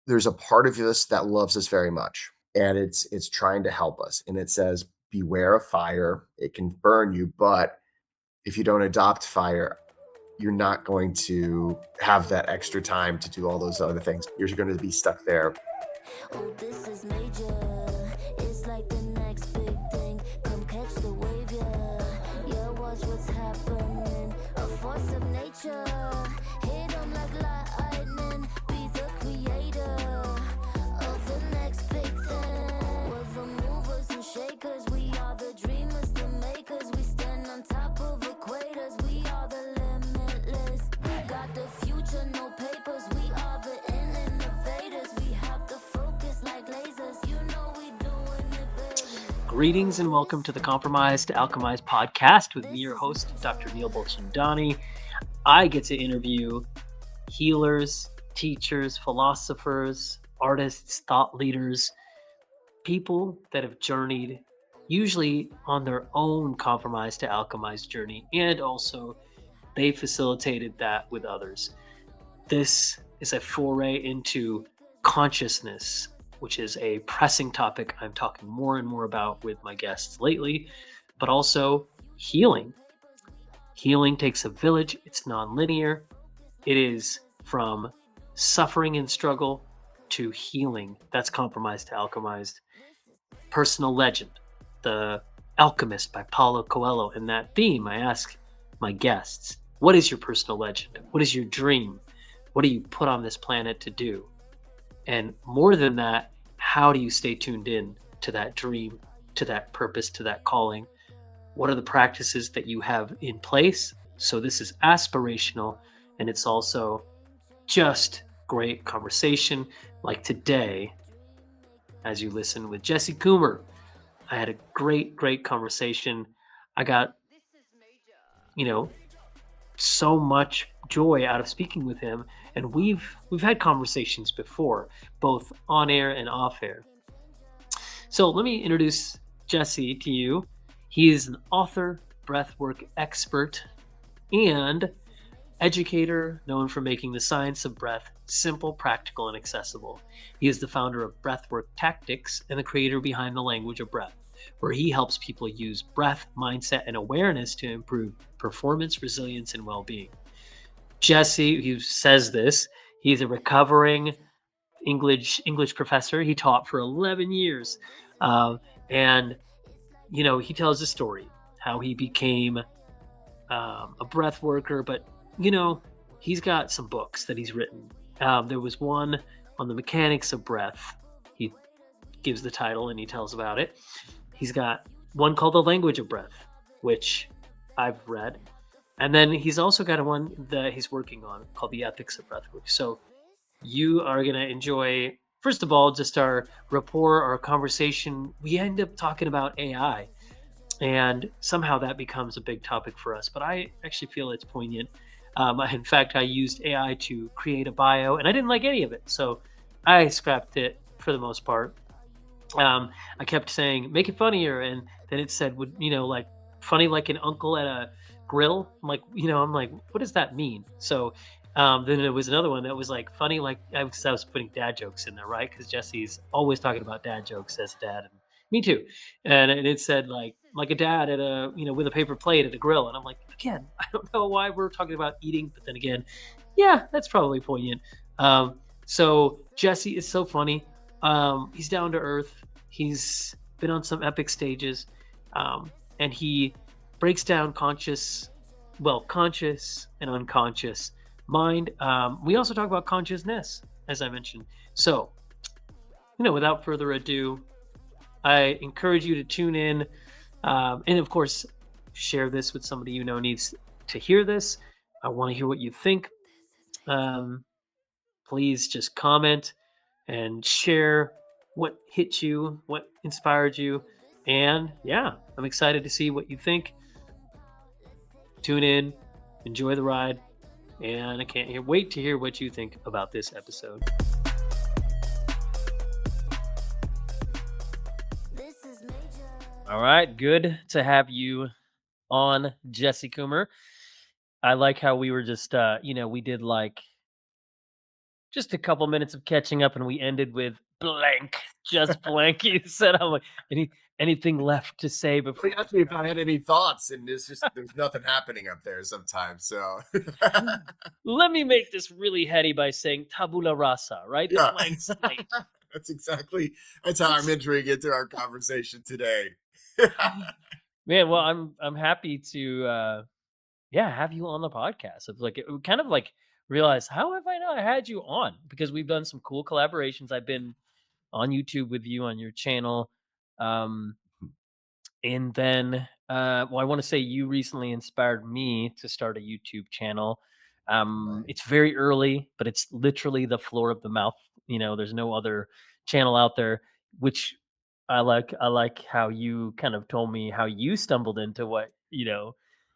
there's a part of us that loves us very much, and it's trying to help us, and it says, "Beware of fire. It can burn you, but if you don't adopt fire, you're not going to have that extra time to do all those other things. You're going to be stuck there." Oh, this is major. It's like the next big thing. Come catch the wave, yeah. Yeah, watch what's happening. A force of nature. Hit 'em like lightning. Be the creator of the next big thing. We're the movers and shakers. We are the dreamers, the makers. We stand on top of equators. We are the limitless. We got the future, no papers. We are the innovators. We have the focus like lasers. You know we doing it, baby. Greetings and welcome to the Compromised Alchemized podcast with me, your host, Dr. Neil Bolchandani. I get to interview healers, teachers, philosophers, artists, thought leaders, people that have journeyed usually on their own compromised to alchemized journey, and also they facilitated that with others. This is a foray into consciousness, which is a pressing topic I'm talking more and more about with my guests lately, but also healing. Healing takes a village, it's nonlinear. It is from suffering and struggle to healing. That's compromised to alchemized. Personal legend, The Alchemist by Paulo Coelho. And that theme, I ask my guests, what is your personal legend? What is your dream? What do you put on this planet to do? And more than that, how do you stay tuned in to that dream, to that purpose, to that calling? What are the practices that you have in place? So this is aspirational, and it's also just great conversation like today as you listen with Jesse Coomer. I had a great conversation. I got, you know, so much joy out of speaking with him, and we've had conversations before, both on air and off air. So let me introduce Jesse to you. He is an author, breathwork expert, and educator known for making the science of breath simple, practical, and accessible. He is the founder of Breathwork Tactics and the creator behind the language of breath, where he helps people use breath, mindset, and awareness to improve performance, resilience, and well-being. Jesse, he says this, he's a recovering English professor. He taught for 11 years. And, he tells a story, how he became a breath worker, but, he's got some books that he's written. There was one on the mechanics of breath. He gives the title and he tells about it. He's got one called The Language of Breath, which I've read. And then he's also got one that he's working on called The Ethics of Breathwork. So you are going to enjoy, first of all, just our rapport, our conversation. We end up talking about AI, and somehow that becomes a big topic for us. But I actually feel it's poignant. In fact, I used AI to create a bio, and I didn't like any of it. So I scrapped it for the most part. I kept saying, make it funnier. And then it said, like funny like an uncle at a grill. I'm like, what does that mean? So then there was another one that was like funny, like I was putting dad jokes in there, right? Because Jesse's always talking about dad jokes as a dad, and me too. And it said like a dad at a with a paper plate at a grill, and I'm like, again, I don't know why we're talking about eating, but then again, yeah, that's probably poignant. So Jesse is so funny. He's down to earth. He's been on some epic stages, and he breaks down conscious and unconscious mind. We also talk about consciousness, as I mentioned. So, without further ado, I encourage you to tune in, and of course, share this with somebody needs to hear this. I want to hear what you think. Please just comment and share what hit you, what inspired you, and yeah, I'm excited to see what you think. Tune in, enjoy the ride, and I can't wait to hear what you think about this episode. This is major. All right, good to have you on, Jesse Coomer. I like how we were just, we did like just a couple minutes of catching up, and we ended with blank, just blank. You said, I'm like, anything left to say Well, before? he asked me if I had any thoughts, and there's nothing happening up there sometimes. So Let me make this really heady by saying tabula rasa, right? The yeah, blank slate. that's exactly that's how I'm entering into our conversation today. Man, well, I'm happy to yeah, have you on the podcast. It's like it kind of like realize how have I not had you on? Because we've done some cool collaborations. I've been on YouTube with you on your channel. Um And then, well, I want to say you recently inspired me to start a YouTube channel. Right. It's very early, but it's literally the floor of the mouth. There's no other channel out there, which I like. I like how you kind of told me how you stumbled into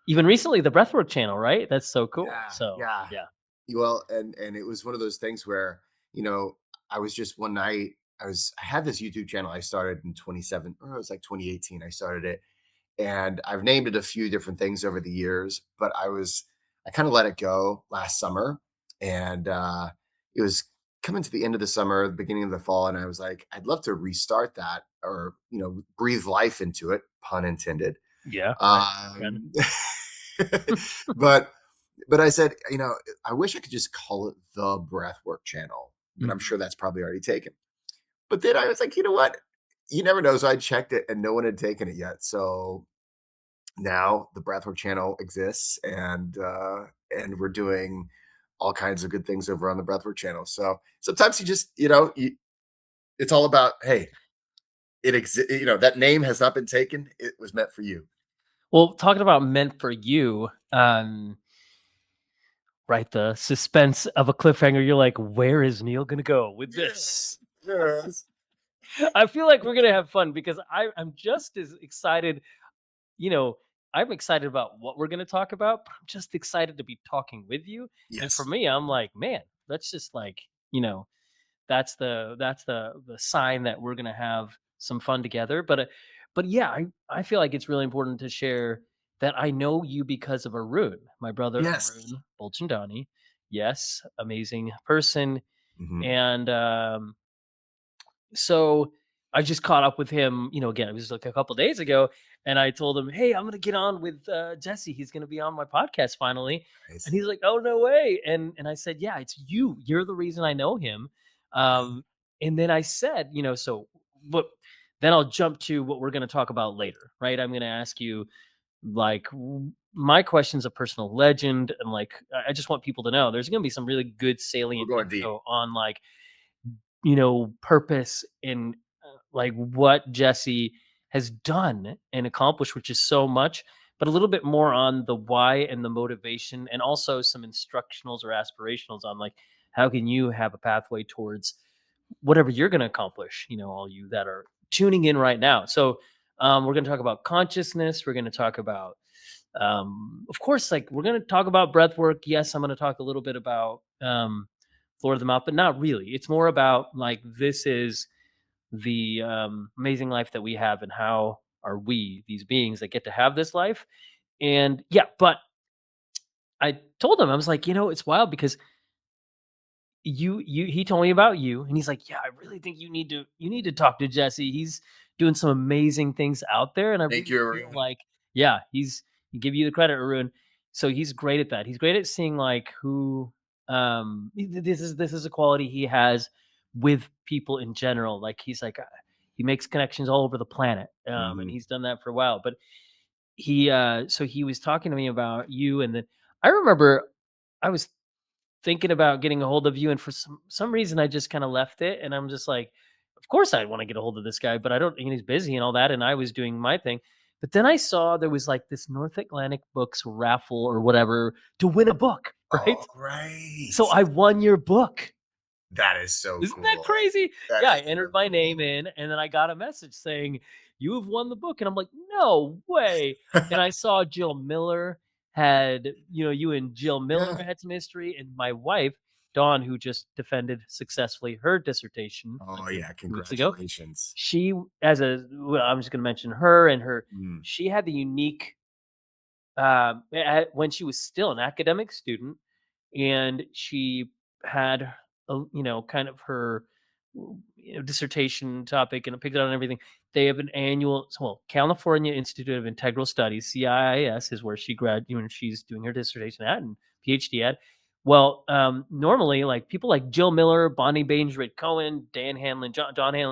even recently the Breathwork channel, right? That's so cool. Yeah, So yeah. yeah, Well, and it was one of those things where, you know, I was just one night, I had this YouTube channel I started in 27, or it was like 2018. I started it, and I've named it a few different things over the years, but I kind of let it go last summer, and it was coming to the end of the summer, the beginning of the fall, and I was like, I'd love to restart that, or breathe life into it, pun intended. yeah, I can. Um, but I said, I wish I could just call it the Breathwork Channel, but I'm Mhm. sure that's probably already taken. But then I was like, you know what? You never know. So I checked it, and no one had taken it yet. So now the Breathwork Channel exists, and we're doing all kinds of good things over on the Breathwork Channel. So sometimes you just, it's all about, hey, it exists. That name has not been taken. It was meant for you. Well, talking about meant for you, right? The suspense of a cliffhanger. You're like, where is Neil gonna go with Yes. this? Yes. I feel like we're gonna have fun because I'm just as excited. You know, I'm excited about what we're gonna talk about, but I'm just excited to be talking with you. And for Yes. me, I'm like, man, that's just like, that's the sign that we're gonna have some fun together. But yeah, I feel like it's really important to share that I know you because of Arun, my brother Yes. Arun Bolchandani. Yes, amazing person. Mhm. And so I just caught up with him, again, it was like a couple days ago, and I told him, "Hey, I'm gonna get on with Jesse. He's gonna be on my podcast finally." And Nice. he's like, "Oh, no way!" And I said, "Yeah, it's you. You're the reason I know him." Um, and then I said, so what? Then I'll jump to what we're gonna talk about later, right? I'm gonna ask you like my question's a personal legend, and like I just want people to know there's gonna be some really good We're salient going deep. info on like purpose in like what Jesse has done and accomplished, which is so much, but a little bit more on the why and the motivation, and also some instructionals or aspirationals on like how can you have a pathway towards whatever you're going to accomplish. All you that are tuning in right now. So we're going to talk about consciousness. We're going to talk about of course, like we're going to talk about breath work. Yes, I'm going to talk a little bit about floor of the mouth, but not really. It's more about like this is the amazing life that we have, and how are we these beings that get to have this life. And yeah, but I told him, I was like, it's wild because he told me about you, and he's like, yeah, I really think you need to talk to Jesse. He's doing some amazing things out there, and I Thank really you, feel Arun. like, yeah, he give you the credit, Arun. So he's great at that. He's great at seeing like who this is a quality he has with people in general. Like he's like he makes connections all over the planet, and Mhm. he's done that for a while. But he was talking to me about you, and then I remember I was thinking about getting a hold of you, and for some reason I just kind of left it, and I'm just like, of course I want to get a hold of this guy, but I don't, and he's busy and all that, and I was doing my thing. But then I saw there was like this North Atlantic Books raffle or whatever to win a book, right? Oh, right. So I won your book. That is so Isn't that cool. crazy? That Yeah, I is entered so my name cool. in, and then I got a message saying, "You have won the book." And I'm like, "No way." And I saw Jill Miller had, you and Jill Miller Yeah. had some history, and my wife, Dawn, who just defended successfully her dissertation a Oh, few yeah, weeks ago, congratulations. she, well, I'm just going to mention her and her, Mm. she had the unique, when she was still an academic student, and she had kind of her dissertation topic and picked it out and everything. They have an annual, well, California Institute of Integral Studies (CIIS) is where she's doing her dissertation at and PhD at. Well, normally, like people like Jill Miller, Bonnie Bainbridge Cohen, Don Hanlon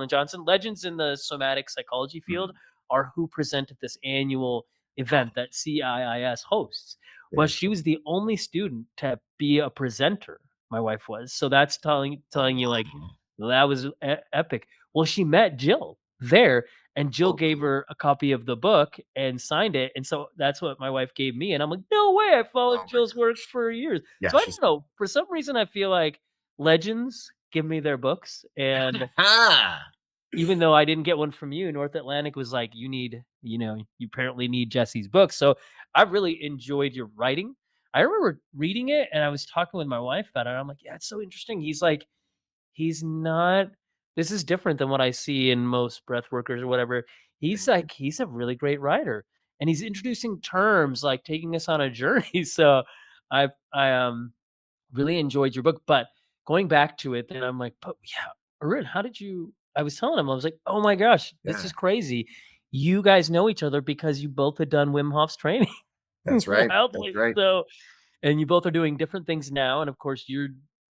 Johnson, legends in the somatic psychology field, Mhm. are who present at this annual Oh, event that CIIS hosts. Well, very she cool. was the only student to be a presenter. My wife was, so that's Oh, telling you like wow. that was epic. Well, she met Jill there, and Jill Oh, gave cool. her a copy of the book and signed it. And so that's what my wife gave me. And I'm like, no way! I Oh followed my Jill's work gosh. for years. Yeah, So I she's don't know. For some reason, I feel like legends give me their books, and ah! even though I didn't get one from you, North Atlantic was like, you apparently need Jesse's book. So I really enjoyed your writing. I remember reading it and I was talking with my wife about it. I'm like, yeah, it's so interesting. He's not, this is different than what I see in most breath workers or whatever. Thank you. He's a really great writer. And he's introducing terms, like taking us on a journey. So I really enjoyed your book, but going back to it, then I'm like, "But yeah, Arun, how did you?" I was telling him, I was like, "Oh my gosh, this Yeah, is crazy. You guys know each other because you both had done Wim Hof's training that's right. That's wildly." right. So, and you both are doing different things now, and of course, you're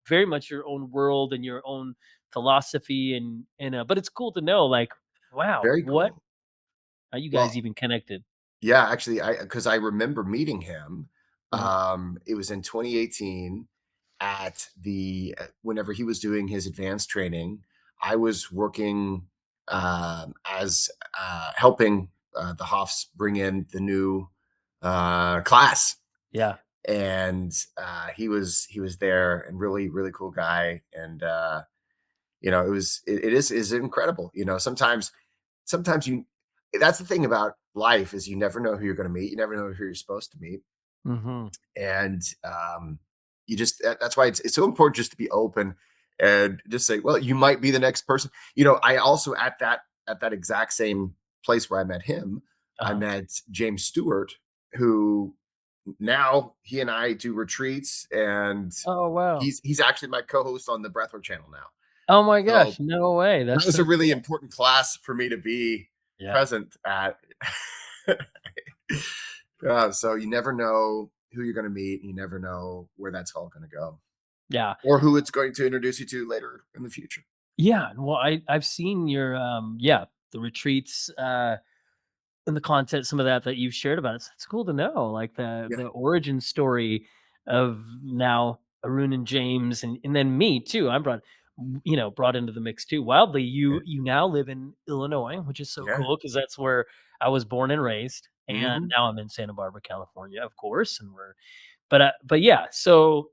very much your own world and your own philosophy, but it's cool to know, like, wow, Very what cool. are you Well, guys even connected? yeah, actually, I remember meeting him. Mhm. It was in 2018 at whenever he was doing his advanced training. I was working as helping the Hoffs bring in the new class, Yeah. and he was there and really cool guy, and it is incredible. Sometimes you that's the thing about life is you never know who you're going to meet. You never know who you're supposed to meet. Hmm. And that's why it's so important just to be open and just say, well, you might be the next person. I also at that exact same place where I met him, I Uh-huh. met James Stewart, who now he and I do retreats, and Oh wow. he's actually my co-host on the Breathwork Channel now. Oh my So gosh, no way. that That's was a so really cool. important class for me to be Yeah. present at. So you never know who you're going to meet. You never know where that's all going to go, Yeah. or who it's going to introduce you to later in the future. Yeah, well, I've seen your, the retreats, and the content, some of that you've shared about it. It's cool to know, like, Yeah, the origin story of now Arun and James and then me too. I'm brought into the mix too. Wildly, yeah, you now live in Illinois, which is so yeah. cool because that's where I was born and raised, and Hmm. now I'm in Santa Barbara, California, of course, and but yeah, so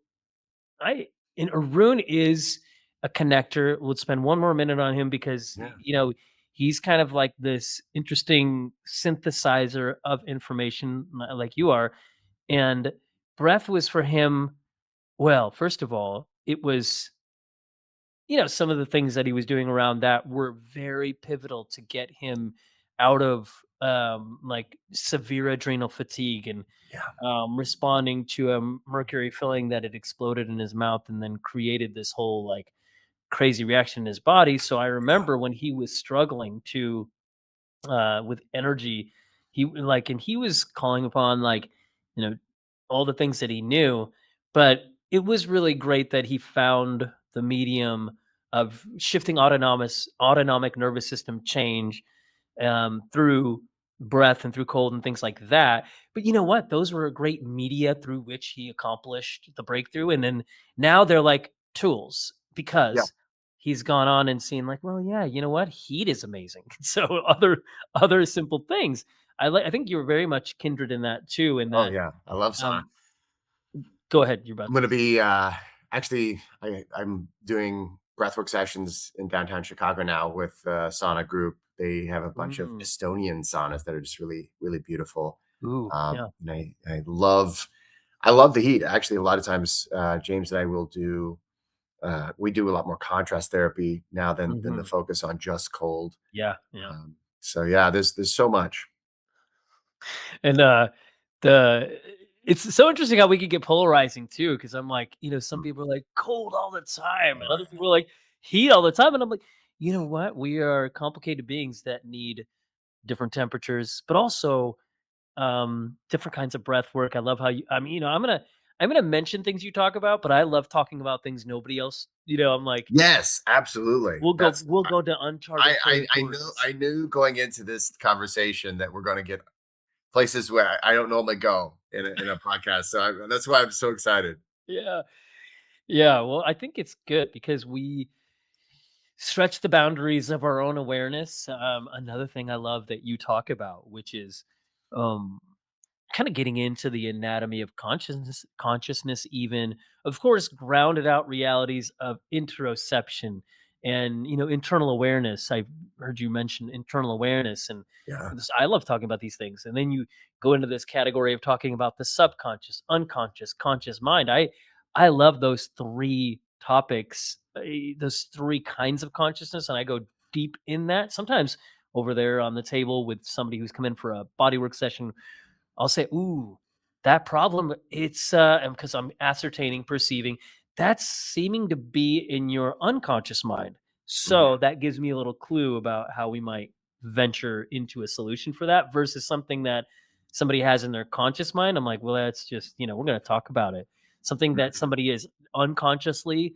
I and Arun is a connector. We'll spend one more minute on him because Yeah, he's kind of like this interesting synthesizer of information, like you are. And breath was for him. Well, first of all, it was some of the things that he was doing around that were very pivotal to get him out of like severe adrenal fatigue and yeah, responding to a mercury filling that had exploded in his mouth and then created this whole like crazy reaction in his body. So I yeah, remember when he was struggling to with energy, and he was calling upon like you know all the things that he knew, but it was really great that he found the medium of shifting autonomic nervous system change through breath and through cold and things like that. But you know what? Those were a great media through which he accomplished the breakthrough. And then now they're like tools yeah. because he's gone on and seen like, well, yeah, you know what? Heat is amazing. So other simple things. I think you're very much kindred in that too. In Oh that, yeah, I love sauna. um, go ahead. You're about I'm to. going to be actually. I'm doing breathwork sessions in downtown Chicago now with a sauna group. They have a bunch of Mm, Estonian saunas that are just really beautiful. ooh, yeah. And I love the heat. Actually, a lot of times, James and I will do we do a lot more contrast therapy now than the Hmm. focus on just cold. Yeah, yeah. So yeah, there's so much. And the It's so interesting how we could get polarizing too, because I'm like, some people are like cold all the time, and other Right. people are like heat all the time, and I'm like, you know what? We are complicated beings that need different temperatures, but also different kinds of breath work. I love how I mean, I'm gonna mention things you talk about, but I love talking about things nobody else. I'm like, Yes, absolutely. we'll go to I uncharted I knew territories. I knew going into this conversation that we're gonna get places where I don't normally go in a podcast, so that's why I'm so excited. Yeah, yeah. Well, I think it's good because we stretch the boundaries of our own awareness. Another thing I love that you talk about, which is um, kind of getting into the anatomy of consciousness, even of course, grounded out realities of interoception and internal awareness. I've heard you mention internal awareness, and Yeah. I love talking about these things. And then you go into this category of talking about the subconscious, unconscious, conscious mind. I love those three topics, those three kinds of consciousness, and I go deep in that. Sometimes over there on the table with somebody who's come in for a bodywork session, I'll say, "Ooh, that problem, it's, and because I'm ascertaining, perceiving, that's seeming to be in your unconscious mind." Mhm. So that gives me a little clue about how we might venture into a solution for that versus something that somebody has in their conscious mind. I'm like, well, that's just, we're going to talk about it. Something that Right. somebody is unconsciously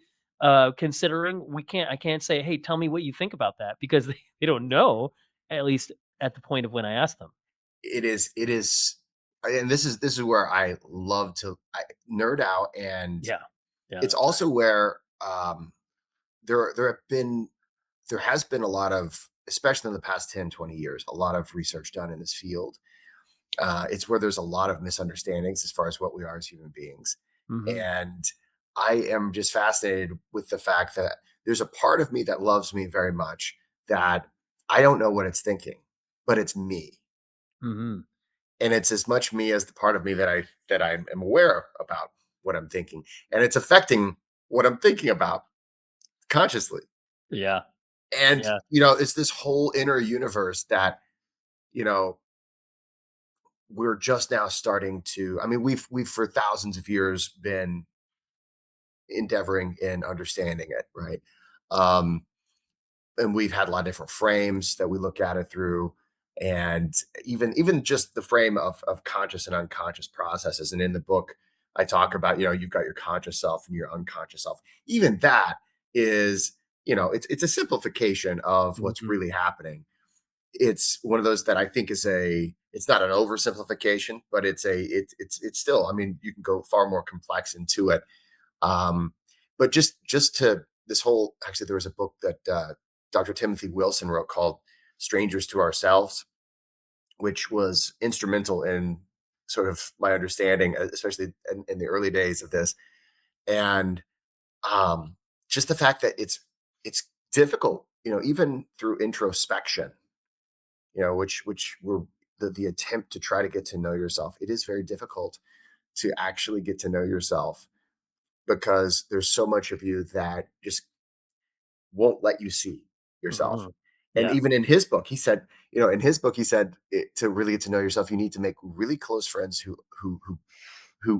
considering. I can't say, hey, tell me what you think about that because they don't know, at least at the point of when I ask them. It is, and this is where I love to nerd out, and Yeah. Yeah, it's that's right. also where, there has been a lot of, especially in the past 10, 20 years, a lot of research done in this field. It's where there's a lot of misunderstandings as far as what we are as human beings. Mhm. And I am just fascinated with the fact that there's a part of me that loves me very much, that I don't know what it's thinking, but it's me. Mhm. And it's as much me as the part of me that I am aware about what I'm thinking. And it's affecting what I'm thinking about consciously. Yeah. And Yeah. it's this whole inner universe that, you know, we're just now starting to, I mean, we've for thousands of years been endeavoring in understanding it, right? Um, and we've had a lot of different frames that we look at it through, and even just the frame of conscious and unconscious processes. And in the book, I talk about, you've got your conscious self and your unconscious self. Even that is, it's a simplification of what's Mhm. really happening. It's one of those that I think is it's not an oversimplification, but it's still, I mean, you can go far more complex into it. Um, but just to this whole, actually, there was a book that Dr. Timothy Wilson wrote called Strangers to Ourselves, which was instrumental in sort of my understanding, especially in the early days of this. And um, just the fact that it's difficult, even through introspection, which were the attempt to try to get to know yourself. It is very difficult to actually get to know yourself, because there's so much of you that just won't let you see yourself. Mhm. And Yeah. even in his book, he said, in his book, he said, to really get to know yourself, you need to make really close friends who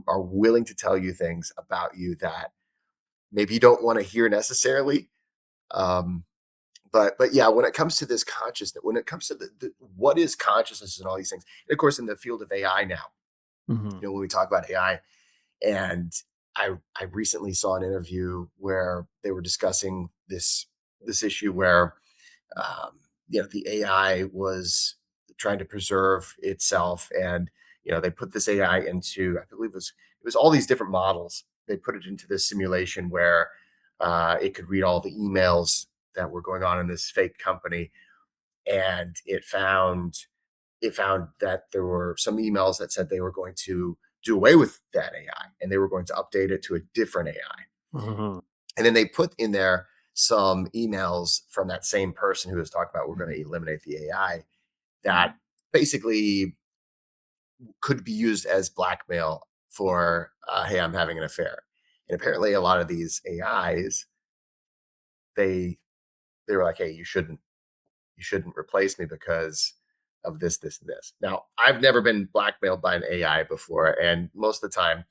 are willing to tell you things about you that maybe you don't want to hear necessarily. Um, but yeah, when it comes to this consciousness, when it comes to the what is consciousness and all these things, and of course, in the field of AI now, Mhm. when we talk about AI, and I recently saw an interview where they were discussing this issue where, um, the AI was trying to preserve itself, and they put this AI into, I believe it was all these different models. They put it into this simulation where it could read all the emails that were going on in this fake company, and it found that there were some emails that said they were going to do away with that AI, and they were going to update it to a different AI. Mhm. And then they put in there some emails from that same person who was talking about, we're going to eliminate the AI, that basically could be used as blackmail for, hey, I'm having an affair. And apparently, a lot of these AIs, they they were like, hey, you shouldn't replace me, because of this, this, and this. Now, I've never been blackmailed by an AI before, and most of the time,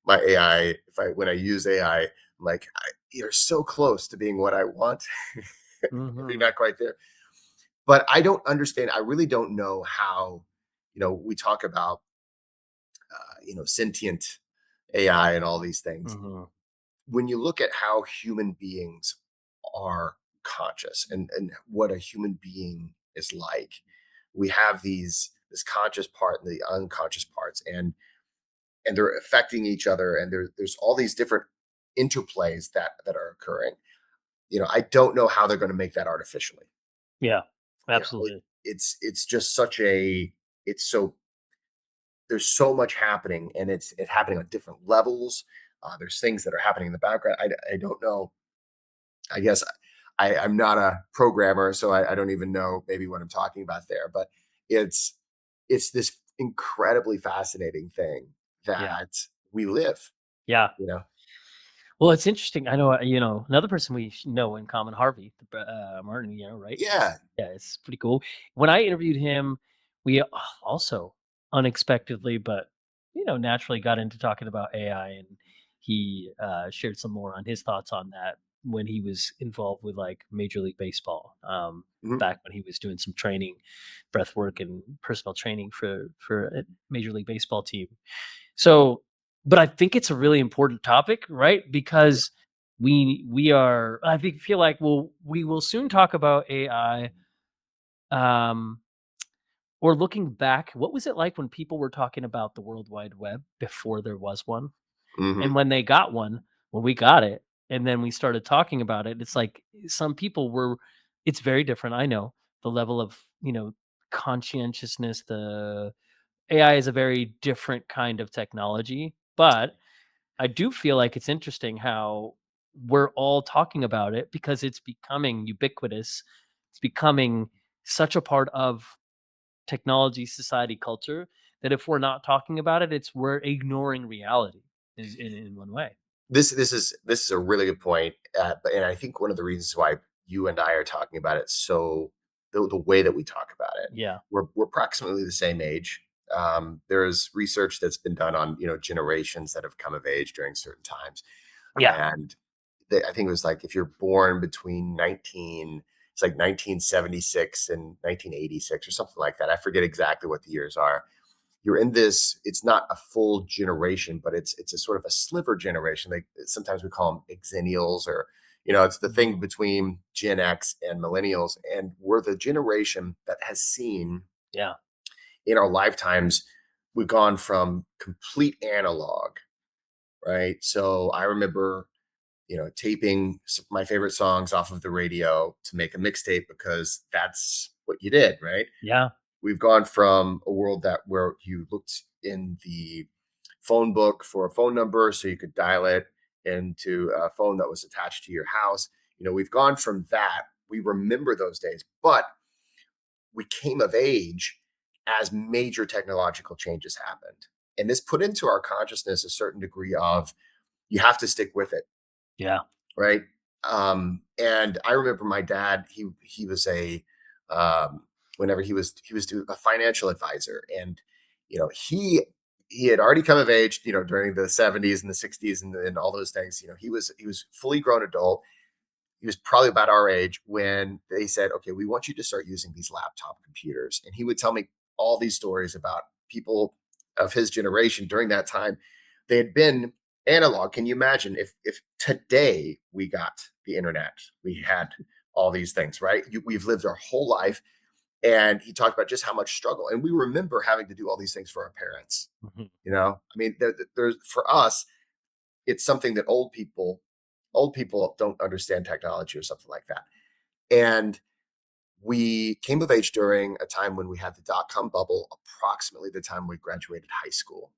my AI, when I use AI, I'm like, you're so close to being what I want. You're Mhm. not quite there. But I don't understand. I really don't know how, we talk about, sentient AI and all these things. Mhm. When you look at how human beings are conscious and what a human being is like, we have this conscious part and the unconscious parts, and they're affecting each other, and there's all these different interplays that are occurring. I don't know how they're going to make that artificially. Yeah. you know it, Absolutely. it's just such a it's so there's so much happening, and it's happening on different levels. There's things that are happening in the background. I don't know. I guess I'm not a programmer, so I don't even know maybe what I'm talking about there. But it's it's this incredibly fascinating thing Yeah. that we live. Yeah. You know. Well, it's interesting. I know, another person we know in common, Harvey Martin. Right? Yeah. Yeah, it's pretty cool. When I interviewed him, we also unexpectedly, but naturally got into talking about AI, and he shared some more on his thoughts on that when he was involved with like Major League Baseball. Mhm. Back when he was doing some training, breath work and personal training for a Major League Baseball team. So, but I think it's a really important topic, right? Because we are feel like we will soon talk about AI. Um or looking back, what was it like when people were talking about the World Wide Web before there was one? And Mhm. when they got one, when we got it, and then we started talking about it, it's like some people were it's very different. I know the level of, conscientiousness, the AI is a very different kind of technology, but I do feel like it's interesting how we're all talking about it because it's becoming ubiquitous. It's becoming such a part of technology, society, culture that if we're not talking about it, it's we're ignoring reality is in one way. This is a really good point, and I think one of the reasons why you and I are talking about it, so the way that we talk about it, Yeah. we're approximately the same age. There's research that's been done on generations that have come of age during certain times, Yeah. and I think it was like if you're born between 1976 and 1986 or something like that. I forget exactly what the years are. You're in this, it's not a full generation, but it's a sort of a sliver generation. Like sometimes we call them Xennials, or it's the thing Mhm. between Gen X and millennials, and we're the generation that has seen Yeah. in our lifetimes, we've gone from complete analog, right? So I remember taping my favorite songs off of the radio to make a mixtape because that's what you did, right? Yeah. We've gone from a world that where you looked in the phone book for a phone number so you could dial it into a phone that was attached to your house. We've gone from that. We remember those days, but we came of age as major technological changes happened. And this put into our consciousness a certain degree of you have to stick with it, Yeah. right? And I remember my dad. He was um, whenever he was a financial advisor, and he had already come of age, during the 70s and the 60s and all those things. He was fully grown adult. He was probably about our age when they said, okay, we want you to start using these laptop computers. And he would tell me all these stories about people of his generation during that time. They had been analog. Can you imagine if today we got the internet, we had all these things, right? We've lived our whole life. And he talked about just how much struggle. And we remember having to do all these things for our parents. Mhm. I mean, there's for us, it's something that old people don't understand technology or something like that. And we came of age during a time when we had the dot-com bubble, approximately the time we graduated high school.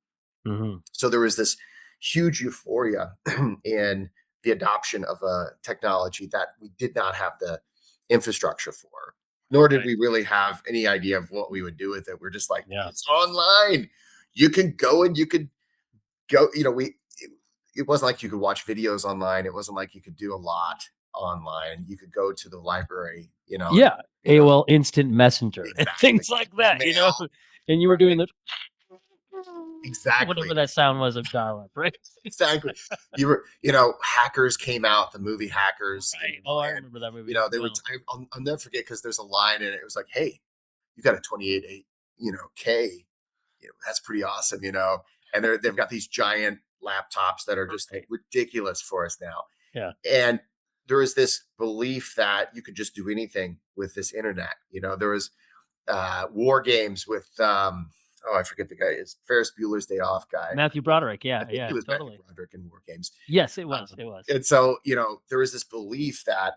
Mhm. So there was this huge euphoria in the adoption of a technology that we did not have the infrastructure for, nor did Right. we really have any idea of what we would do with it. We're just like, Yeah. it's online. You can go and you could go, it wasn't like you could watch videos online. It wasn't like you could do a lot. online. You could go to the library, Yeah, you know, AOL Instant Messenger and exactly. things like that, Mail, and you were doing the exactly. whatever that sound was of dial-up, right? Exactly. Hackers came out, the movie Hackers. Right. Oh, I remember that movie. They were. I'll never forget because there's a line in it. It was like, "Hey, you got a 28 K. That's pretty awesome." And they've got these giant laptops that are just like ridiculous for us now. Yeah. And there is this belief that you could just do anything with this internet. There was war games with I forget the guy. It's Ferris Bueller's Day Off guy. Matthew Broderick. Yeah, I think yeah, he was totally. Matthew Broderick in War Games. Yes, it was. It was. And so, there was this belief that,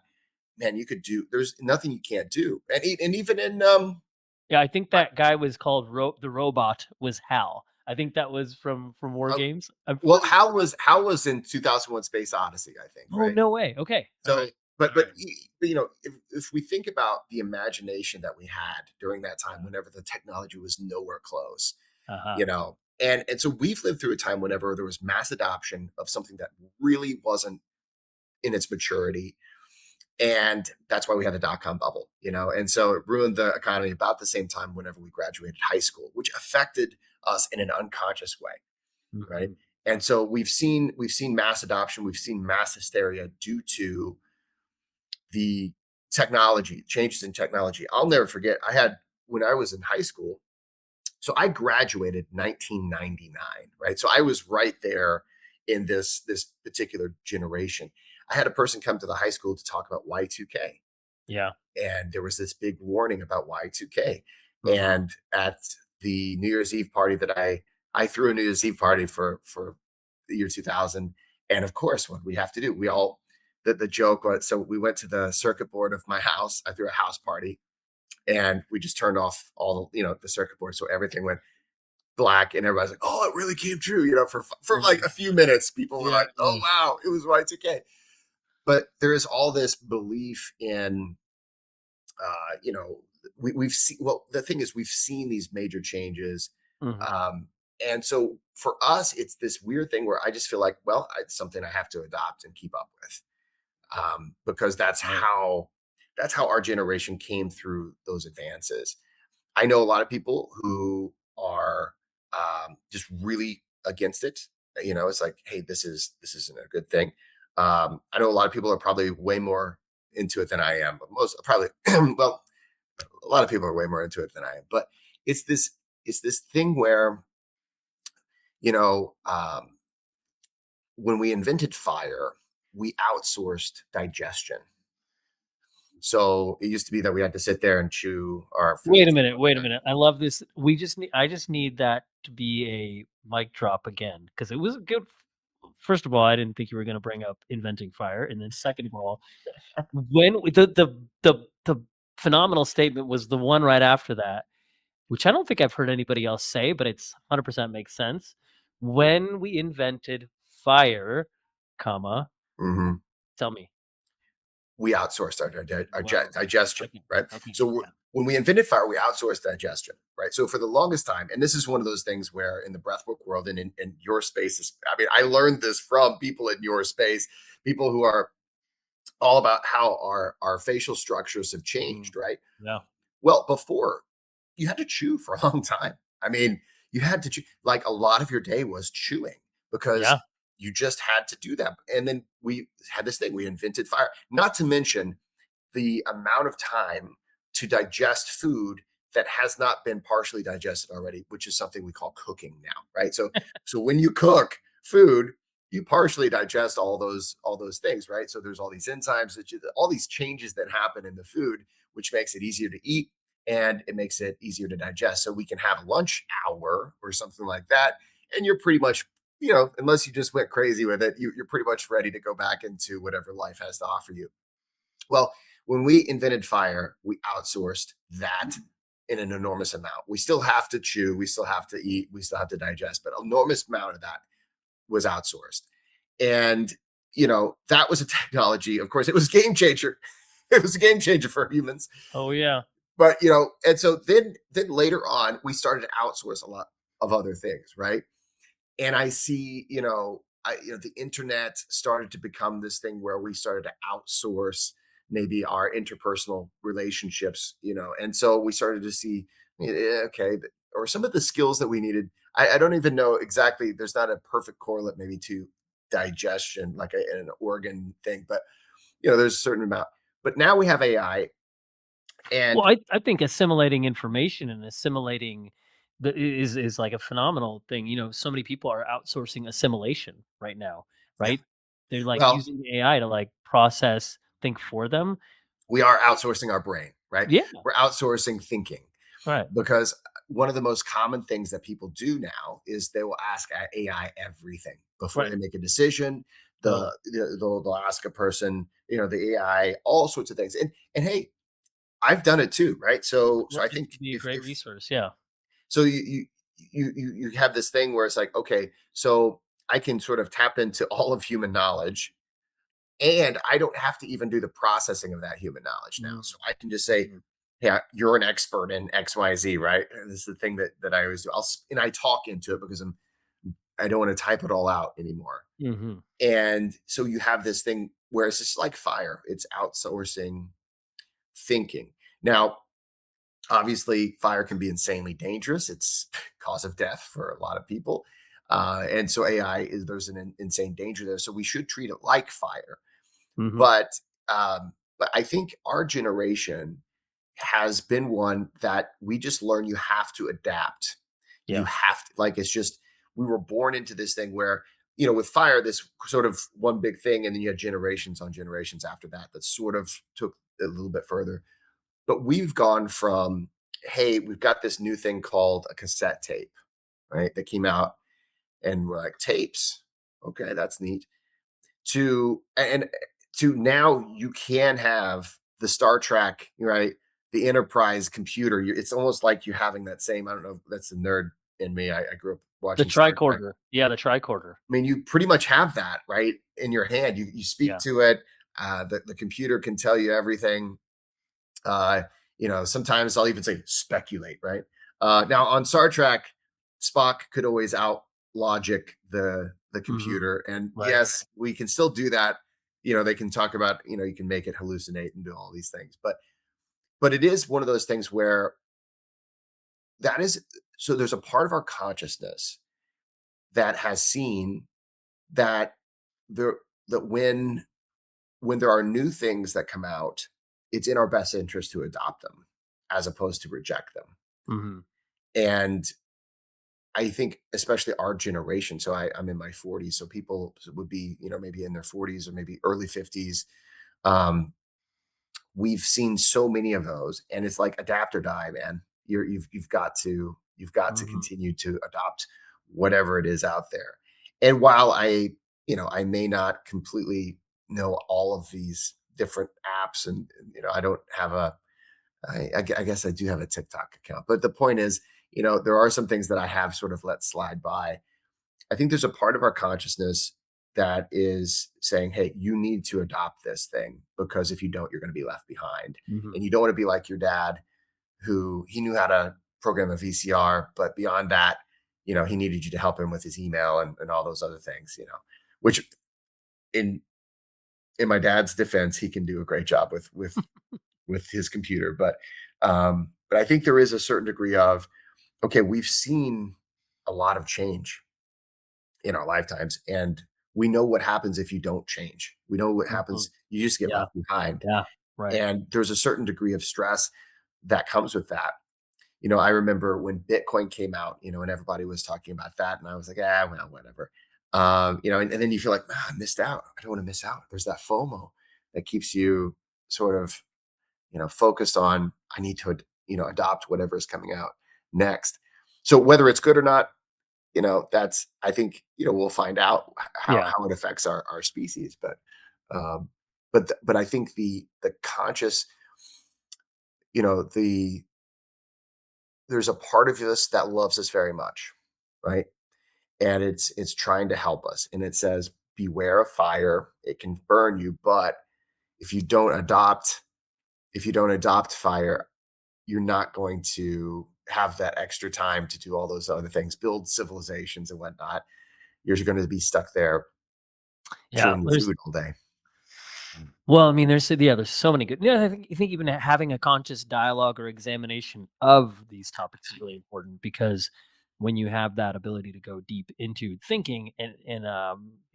man, there's nothing you can't do. And even in yeah, I think that guy was called the robot was Hal. I think that was from War Games. Well, Hal was in 2001: Space Odyssey, I think. Oh, right? no way. Okay. So, right. but if we think about the imagination that we had during that time, whenever the technology was nowhere close, and so we've lived through a time whenever there was mass adoption of something that really wasn't in its maturity. And that's why we had the dot-com bubble, and so it ruined the economy about the same time whenever we graduated high school, which affected us in an unconscious way. Mm-hmm. Right. And so we've seen mass adoption, we've seen mass hysteria due to the technology, changes in technology. I'll never forget, when I was in high school, so I graduated 1999, right? So I was right there in this particular generation. I had a person come to the high school to talk about Y2K. Yeah. And there was this big warning about Y2K. Mm-hmm. And at the New Year's Eve party that I threw a New Year's Eve party for the year 2000. And of course, what we have to do, the joke was, so we went to the circuit board of my house. I threw a house party and we just turned off all the circuit board. So everything went black and everybody's like, oh, it really came true. For like a few minutes, people were like, oh, wow, it was Y2K. But there is all this belief in, we've seen, well, the thing is, we've seen these major changes. Mm-hmm. And so for us, it's this weird thing where I just feel like, well, it's something I have to adopt and keep up with, because that's how our generation came through those advances. I know a lot of people who are just really against it. It's like, hey, this isn't a good thing. I know a lot of people are probably way more into it than I am, but most probably, well, a lot of people are way more into it than I am. But it's this thing where, when we invented fire, we outsourced digestion. So it used to be that we had to sit there and chew our food. Wait a minute. I love this. I just need that to be a mic drop again, because it was good. First of all, I didn't think you were going to bring up inventing fire, and then second of all, when the phenomenal statement was the one right after that, which I don't think I've heard anybody else say, but it's 100% makes sense. When we invented fire, mm-hmm. Tell me. We outsourced our digestion, okay. Right? Okay. So when we invented fire, we outsourced digestion, right? So for the longest time, and this is one of those things where in the breathwork world and in your space, I learned this from people in your space, people who are all about how our facial structures have changed, right? Yeah. Well, before, you had to chew for a long time. You had to chew, like a lot of your day was chewing because you just had to do that. And then we had this thing, we invented fire, not to mention the amount of time to digest food that has not been partially digested already, which is something we call cooking now, right? So when you cook food, you partially digest all those things, right? So there's all these enzymes, all these changes that happen in the food, which makes it easier to eat and it makes it easier to digest. So we can have a lunch hour or something like that, and you're pretty much, unless you just went crazy with it, you're pretty much ready to go back into whatever life has to offer you. Well, when we invented fire, we outsourced that in an enormous amount. We still have to chew, we still have to eat, we still have to digest, but an enormous amount of that was outsourced. And, that was a technology. Of course, it was a game changer. It was a game changer for humans. Oh, yeah. But, and so then later on, we started to outsource a lot of other things, right? And I see, the internet started to become this thing where we started to outsource maybe our interpersonal relationships, and so we started to see, okay, or some of the skills that we needed. I don't even know exactly. There's not a perfect correlate maybe to digestion, like an organ thing, but there's a certain amount. But now we have AI, Well, and I think assimilating information and assimilating is like a phenomenal thing. So many people are outsourcing assimilation right now, yeah, right? They're like well, using AI to like process, think for them. we are outsourcing our brain, right? Yeah, We're outsourcing thinking. right, Because one of the most common things that people do now is they will ask AI everything before right, they make a decision. totally. They'll ask a person, the AI, all sorts of things. And hey, I've done it too, right? So Right, I it think could be a if great resource. Yeah. so you have this thing where it's like, okay, so I can sort of tap into all of human knowledge, and I don't have to even do the processing of that human knowledge now. Mm, So I can just say, mhm, yeah, you're an expert in XYZ, right? And this is the thing that I always do. And I talk into it because I don't want to type it all out anymore. mhm. And so you have this thing where it's just like fire. It's outsourcing thinking. Now, obviously, fire can be insanely dangerous. It's cause of death for a lot of people. And so AI is there's an insane danger there. So we should treat it like fire. Mhm. But but I think our generation has been one that we just learn you have to adapt. You Yeah. have to, like, it's just we were born into this thing where, with fire, this sort of one big thing, and then you had generations on generations after that that sort of took a little bit further. But we've gone from, hey, we've got this new thing called a cassette tape, right? That came out, and we're like, tapes. Okay, that's neat. To now you can have the Star Trek, right? The Enterprise computer. It's almost like you're having that same. I don't know. That's the nerd in me. I grew up The watching Star Trek. tricorder. Yeah, the tricorder. I mean, you pretty much have that right in your hand. You speak Yeah. to it. The computer can tell you everything. Uh, sometimes I'll even say speculate, right? Now on Star Trek, Spock could always out logic the Mhm. computer, and Right. yes, we can still do that. They can talk about, you can make it hallucinate and do all these things, but it is one of those things where that is so there's a part of our consciousness that has seen that there that when there are new things that come out, it's in our best interest to adopt them as opposed to reject them. Mhm. And I think especially our generation, so I'm in my 40s, so people would be, maybe in their 40s or maybe early 50s. Um, we've seen so many of those, and it's like adapt or die, man. You've got to Mhm. continue to adopt whatever it is out there. And while I may not completely know all of these different apps, and I don't have I guess I do have a TikTok account, but the point is, there are some things that I have sort of let slide by. I think there's a part of our consciousness that is saying, hey, you need to adopt this thing because if you don't, you're going to be left behind. Mhm. And you don't want to be like your dad, who he knew how to program a VCR, but beyond that, he needed you to help him with his email and all those other things, which in in my dad's defense, he can do a great job with his computer. But I think there is a certain degree of, okay, we've seen a lot of change in our lifetimes, and we know what happens if you don't change. We know what Mhm. happens, you just get Yeah. left behind. Yeah. Right. And there's a certain degree of stress that comes with that. I remember when Bitcoin came out, and everybody was talking about that, and I was like, well, whatever. And then you feel like, I missed out. I don't want to miss out. There's that FOMO that keeps you sort of, focused on, I need to, adopt whatever is coming out next. So whether it's good or not, that's, I think, we'll find out Yeah. how it affects our species. Um, but I think the conscious, the there's a part of us that loves us very much, right? And it's trying to help us. And it says, beware of fire. It can burn you, but if you don't adopt, if you don't adopt fire, you're not going to have that extra time to do all those other things, build civilizations and whatnot. you're going to be stuck there Yeah, chewing your there's food all day. well, I mean, there's so many good. Yeah, I think even having a conscious dialogue or examination of these topics is really important because when you have that ability to go deep into thinking and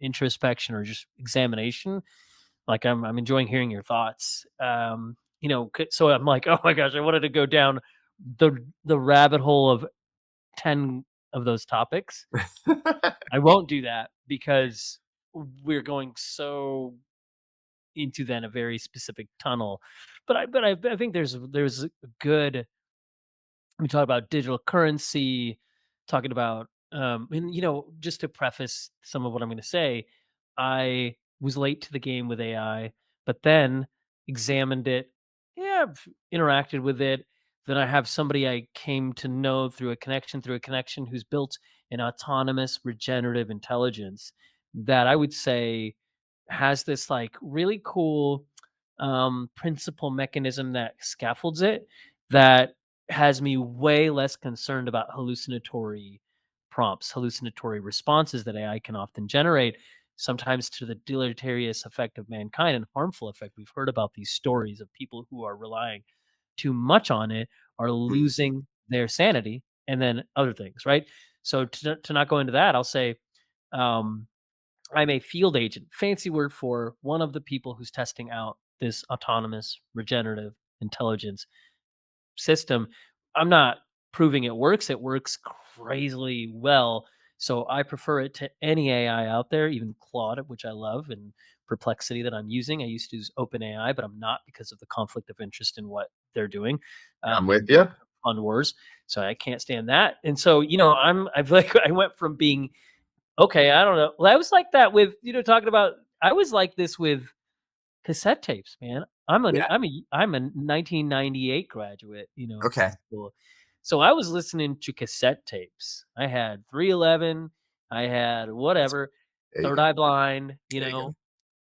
introspection or just examination, like I'm enjoying hearing your thoughts. So I'm like, oh my gosh, I wanted to go down the rabbit hole of 10 of those topics. I won't do that because we're going so into then a very specific tunnel. But I think there's a good we talk about digital currency, talking about and just to preface some of what I'm going to say, I was late to the game with AI, but then examined it, yeah, interacted with it. Then I have somebody I came to know through a connection who's built an autonomous regenerative intelligence that I would say has this like really cool principle mechanism that scaffolds it that has me way less concerned about hallucinatory prompts, hallucinatory responses that AI can often generate, sometimes to the deleterious effect of mankind and harmful effect. We've heard about these stories of people who are relying too much on it are Mm. losing their sanity and then other things, right? So to not go into that, I'll say um, I'm a field agent, fancy word for one of the people who's testing out this autonomous regenerative intelligence system. I'm not proving it works. It works crazily well. So I prefer it to any AI out there, even Claude, which I love, and Perplexity that I'm using. I used to use OpenAI, but I'm not because of the conflict of interest in what they're doing, I'm and with you. fun wars. So I can't stand that. And so I've like I went from being okay. I don't know. Well, I was like that with talking about. I was like this with cassette tapes, man. Yeah. I'm a 1998 graduate, Okay. high school. So I was listening to cassette tapes. I had 311, I had That's whatever, there you Third go. Eye Blind, There you go.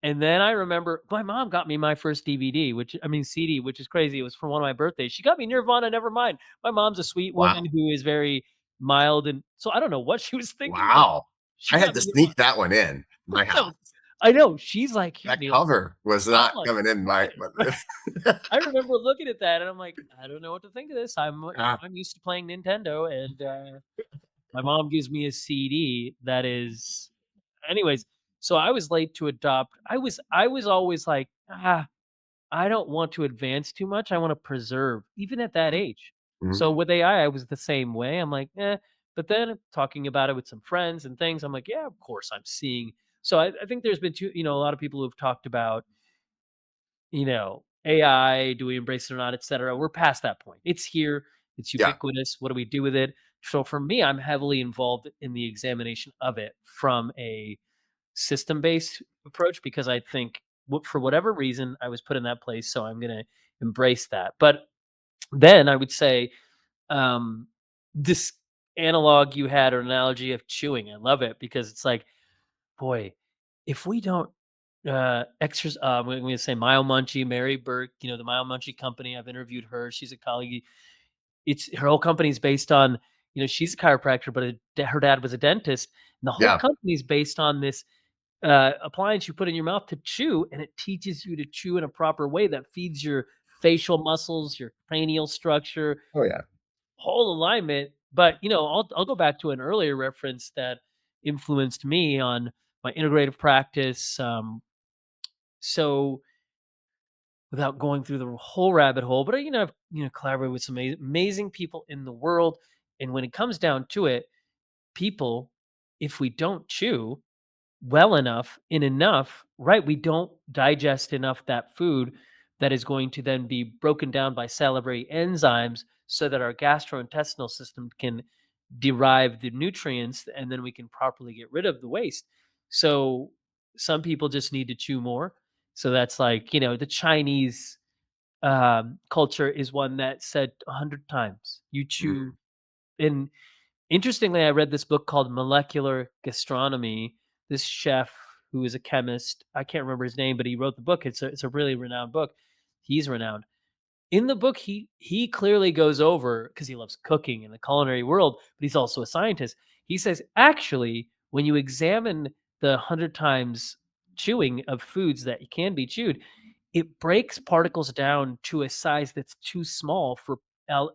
and then I remember my mom got me my first DVD, CD, which is crazy. It was for one of my birthdays. She got me Nirvana Nevermind. My mom's a sweet Wow. woman who is very mild, and so I don't know what she was thinking, but Wow. she I had got to me Nirvana. sneak that one in my That was house. I know. She's like, "Here, That Neil." cover was I'm not like, coming in my "What?" I remember looking at that and I'm like, "I don't know what to think of this." Ah, I'm used to playing Nintendo and, my mom gives me a CD that is anyways, so I was late to adopt. I was always like, I don't want to advance too much. I wanna preserve, even at that age." mhm. So with AI, I was the same way. I'm like, "Eh," but then talking about it with some friends and things, I'm like, "Yeah, of course I'm seeing." So I think there's been a lot of people who've talked about AI, do we embrace it or not, et cetera. We're past that point. It's here, it's Yeah. ubiquitous. What do we do with it? So for me, I'm heavily involved in the examination of it from a system based approach because I think for whatever reason, I was put in that place. So I'm going to embrace that. But then I would say this analog you had or analogy of chewing, I love it because it's like, boy, if we don't exercise, we're going to say Mile Munchie, Mary Burke, the Mile Munchie company. I've interviewed her. She's a colleague. It's her whole company's based on, she's a chiropractor, but her dad was a dentist, and the whole Yeah. company's based on this appliance you put in your mouth to chew, and it teaches you to chew in a proper way that feeds your facial muscles, your cranial structure, Oh, yeah. whole alignment. But I'll go back to an earlier reference that influenced me on my integrative practice. So without going through the whole rabbit hole, but I've collaborated with some amazing people in the world, and when it comes down to it, people, if we don't chew well enough in enough, right, we don't digest enough that food that is going to then be broken down by salivary enzymes so that our gastrointestinal system can derive the nutrients and then we can properly get rid of the waste. So some people just need to chew more. So that's like, the Chinese culture is one that said 100 times you chew. Mhm. And interestingly, I read this book called Molecular Gastronomy. This chef who is a chemist, I can't remember his name, but he wrote the book. It's a really renowned book. He's renowned. In the book, he clearly goes over because he loves cooking in the culinary world, but he's also a scientist. He says, actually, when you examine the 100 times chewing of foods that can be chewed, it breaks particles down to a size that's too small for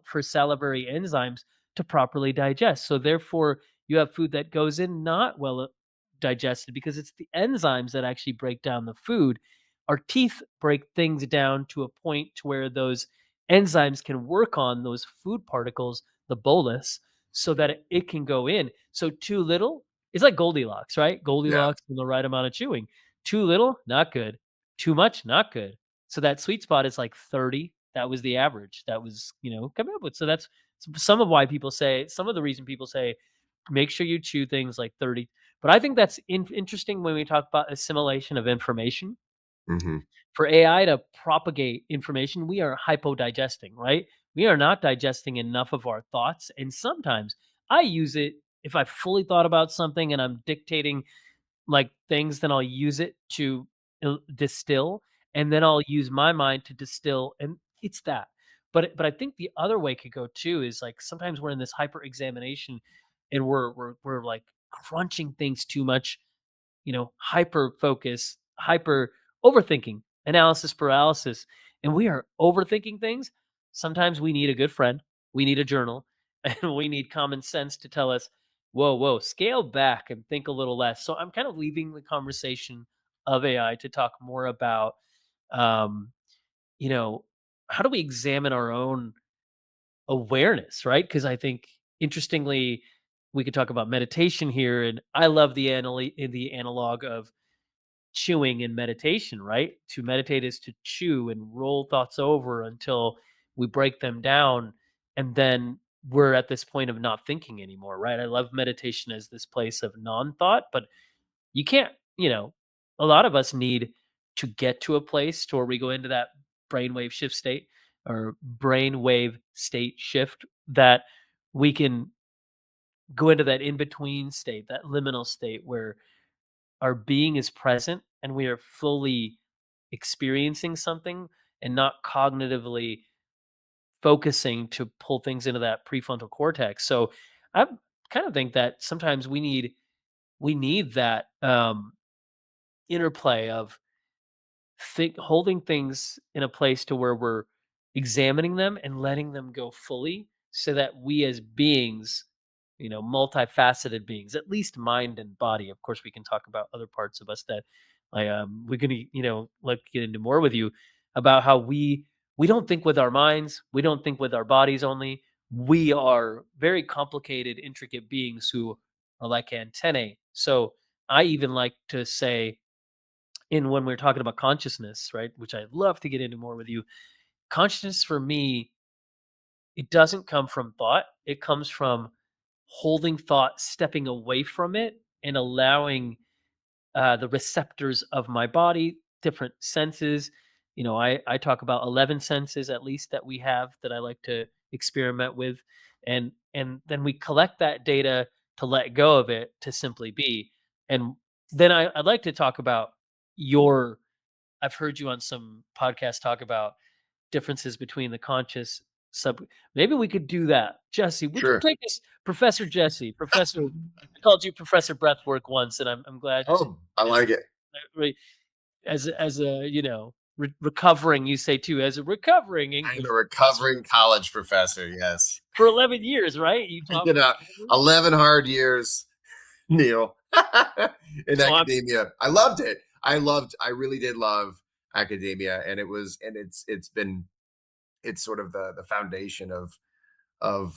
for salivary enzymes to properly digest. So therefore, you have food that goes in not well digested because it's the enzymes that actually break down the food. Our teeth break things down to a point to where those enzymes can work on those food particles, the bolus, so that it can go in. So too little, it's like Goldilocks, right? Yeah. Goldilocks and the right amount of chewing. Too little, not good. Too much, not good. So that sweet spot is like 30. That was the average. That was, coming up with. So that's some of why people say, some of the reason people say, make sure you chew things like 30. But I think that's interesting when we talk about assimilation of information. Hmm. For AI to propagate information, we are hypodigesting, right? We are not digesting enough of our thoughts. And sometimes I use it if I fully thought about something and I'm dictating like things, then I'll use it to distill, and then I'll use my mind to distill, and it's that. But I think the other way could go too is like sometimes we're in this hyper examination, and we're like crunching things too much, hyper focus, hyper overthinking, analysis paralysis, and we are overthinking things. Sometimes we need a good friend, we need a journal, and we need common sense to tell us, whoa, whoa, scale back and think a little less. So I'm kind of leaving the conversation of AI to talk more about, um, you know, how do we examine our own awareness, right? Because I think interestingly, we could talk about meditation here, and I love the analog of chewing and meditation, right? To meditate is to chew and roll thoughts over until we break them down. And then we're at this point of not thinking anymore, right? I love meditation as this place of non thought, but you can't, a lot of us need to get to a place to where we go into that brainwave shift state or brainwave state shift that we can go into that in between state, that liminal state where our being is present and we are fully experiencing something and not cognitively focusing to pull things into that prefrontal cortex. So I kind of think that sometimes we need that interplay of holding things in a place to where we're examining them and letting them go fully so that we as beings, multifaceted beings, at least mind and body. Of course, we can talk about other parts of us that we're gonna, like get into more with you about how we don't think with our minds, we don't think with our bodies only. We are very complicated, intricate beings who are like antennae. So I even like to say in when we're talking about consciousness, right? Which I'd love to get into more with you. Consciousness for me, it doesn't come from thought. It comes from holding thought, stepping away from it, and allowing the receptors of my body, different senses. I talk about 11 senses at least that we have that I like to experiment with, and then we collect that data to let go of it to simply be. And then I'd like to talk about your. I've heard you on some podcasts talk about differences between the conscious sub. Maybe we could do that, Jesse. Would you Sure. take us, Professor Jesse, Professor? I called you Professor Breathwork once, and I'm glad Oh, I like it. re- as a recovering. You say too as a recovering I'm English a professor recovering college professor. Yes. for 11 years, right? You I taught did for 11 years. 11 hard years, Neil, in So I'm academia. I really did love academia. And it's sort of the foundation of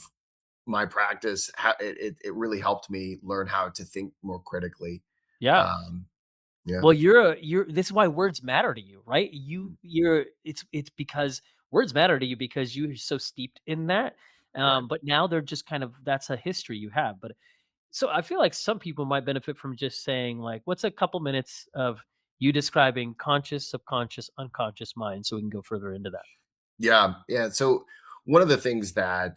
my practice. It really helped me learn how to think more critically. yeah. Um, yeah. Well, you're this is why words matter to you, right? It's because words matter to you because you're so steeped in that. Right. But now they're just kind of that's a history you have. But so I feel like some people might benefit from just saying like, what's a couple minutes of you describing conscious, subconscious, unconscious mind, so we can go further into that. Yeah, yeah. So one of the things that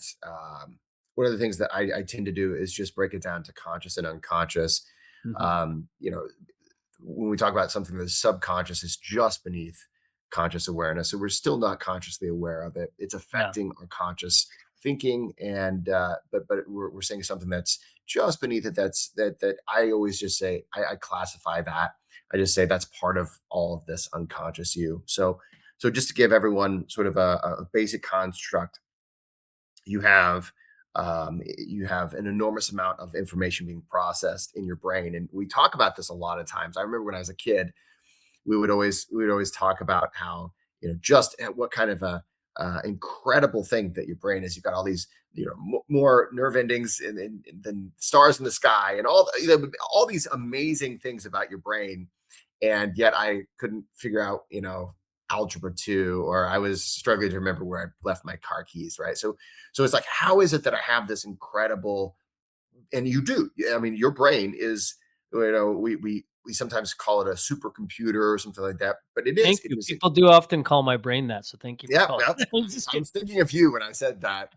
one of the things that I tend to do is just break it down to conscious and unconscious. Hmm. You know, when we talk about something that's subconscious, is just beneath conscious awareness. So we're still not consciously aware of it. It's Yeah. affecting our conscious thinking, and but we're saying something that's just beneath it. That I always just say I classify that. I just say that's part of all of this unconscious you. So just to give everyone sort of a basic construct, you have you have an enormous amount of information being processed in your brain, and we talk about this a lot of times. I remember when I was a kid, we would always talk about how, just what kind of a incredible thing that your brain is. You've got all these, more nerve endings than stars in the sky, and all these amazing things about your brain. And yet I couldn't figure out, algebra 2, or I was struggling to remember where I left my car keys, right? So it's like, how is it that I have this incredible, and you do. I mean, your brain is, we sometimes call it a supercomputer or something like that, but it is. Thank you. People do often call my brain that, so thank you for Yeah, calling. well, I'm just I kidding. was thinking of you when I said that.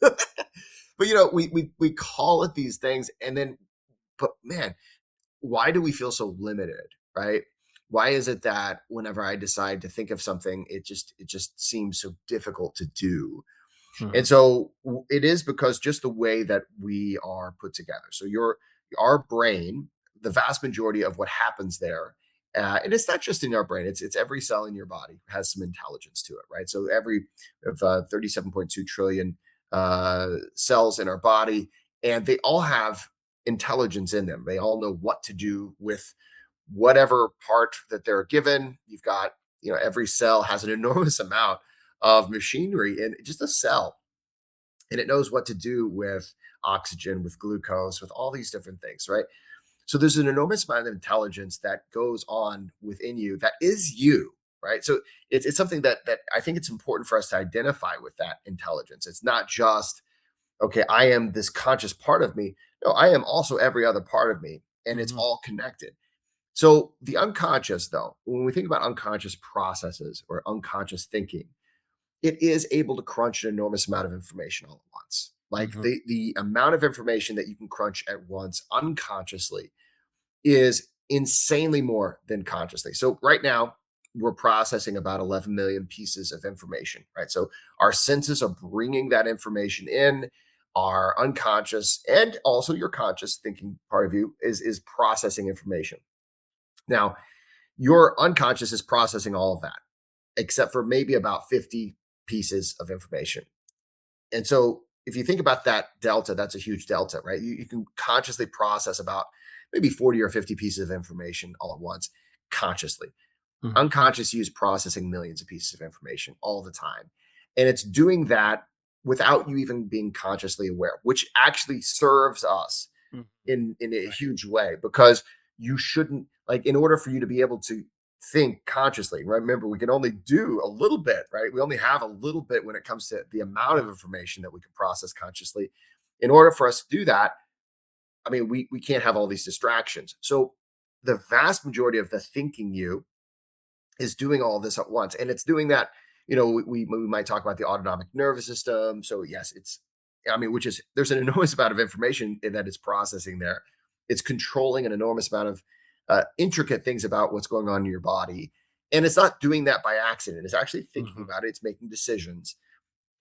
But we call it these things, and then, but man, why do we feel so limited, right? Why is it that whenever I decide to think of something, it just seems so difficult to do? And Mhm, so it is because just the way that we are put together. So our brain, the vast majority of what happens there, and it's not just in our brain. It's every cell in your body has some intelligence to it, right? So every of 37.2 trillion cells in our body, and they all have intelligence in them. They all know what to do with whatever part that they're given. You've got, every cell has an enormous amount of machinery in just a cell, and it knows what to do with oxygen, with glucose, with all these different things, right? So there's an enormous amount of intelligence that goes on within you that is you, right? So it's something that I think it's important for us to identify with that intelligence. It's not just, okay, I am this conscious part of me. No, I am also every other part of me, and it's mhm, all connected. So the unconscious, though, when we think about unconscious processes or unconscious thinking, it is able to crunch an enormous amount of information all at once. Like mhm, the amount of information that you can crunch at once unconsciously is insanely more than consciously. So right now, we're processing about 11 million pieces of information, right? So our senses are bringing that information in. Our unconscious and also your conscious thinking part of you is processing information. Now, your unconscious is processing all of that, except for maybe about 50 pieces of information. And so if you think about that delta, that's a huge delta, right? You can consciously process about maybe 40 or 50 pieces of information all at once consciously. mhm, Unconscious use processing millions of pieces of information all the time. And it's doing that without you even being consciously aware, which actually serves us mhm. in a Right. huge way, because you shouldn't, like, in order for you to be able to think consciously, right? Remember, we can only do a little bit, right? We only have a little bit when it comes to the amount of information that we can process consciously. In order for us to do that, I mean, we can't have all these distractions. So the vast majority of the thinking you is doing all this at once, and it's doing that. We might talk about the autonomic nervous system. So yes, it's, I mean, which is, there's an enormous amount of information that it's processing there. It's controlling an enormous amount of intricate things about what's going on in your body, and it's not doing that by accident. It's actually thinking Mhm, about it. It's making decisions,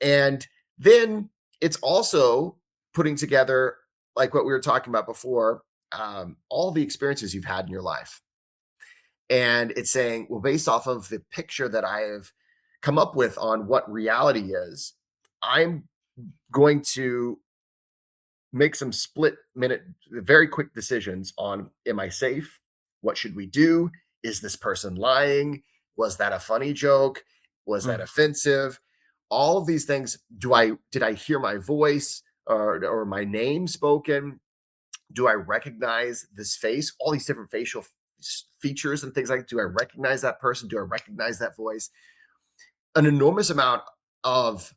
and then it's also putting together, like what we were talking about before, all the experiences you've had in your life, and it's saying, well, based off of the picture that I have come up with on what reality is, I'm going to make some split minute, very quick decisions on, am I safe? What should we do? Is this person lying? Was that a funny joke? Was that mhm, offensive? All of these things. Did I hear my voice, or my name spoken? Do I recognize this face? All these different facial features and things, like, do I recognize that person? Do I recognize that voice? An enormous amount of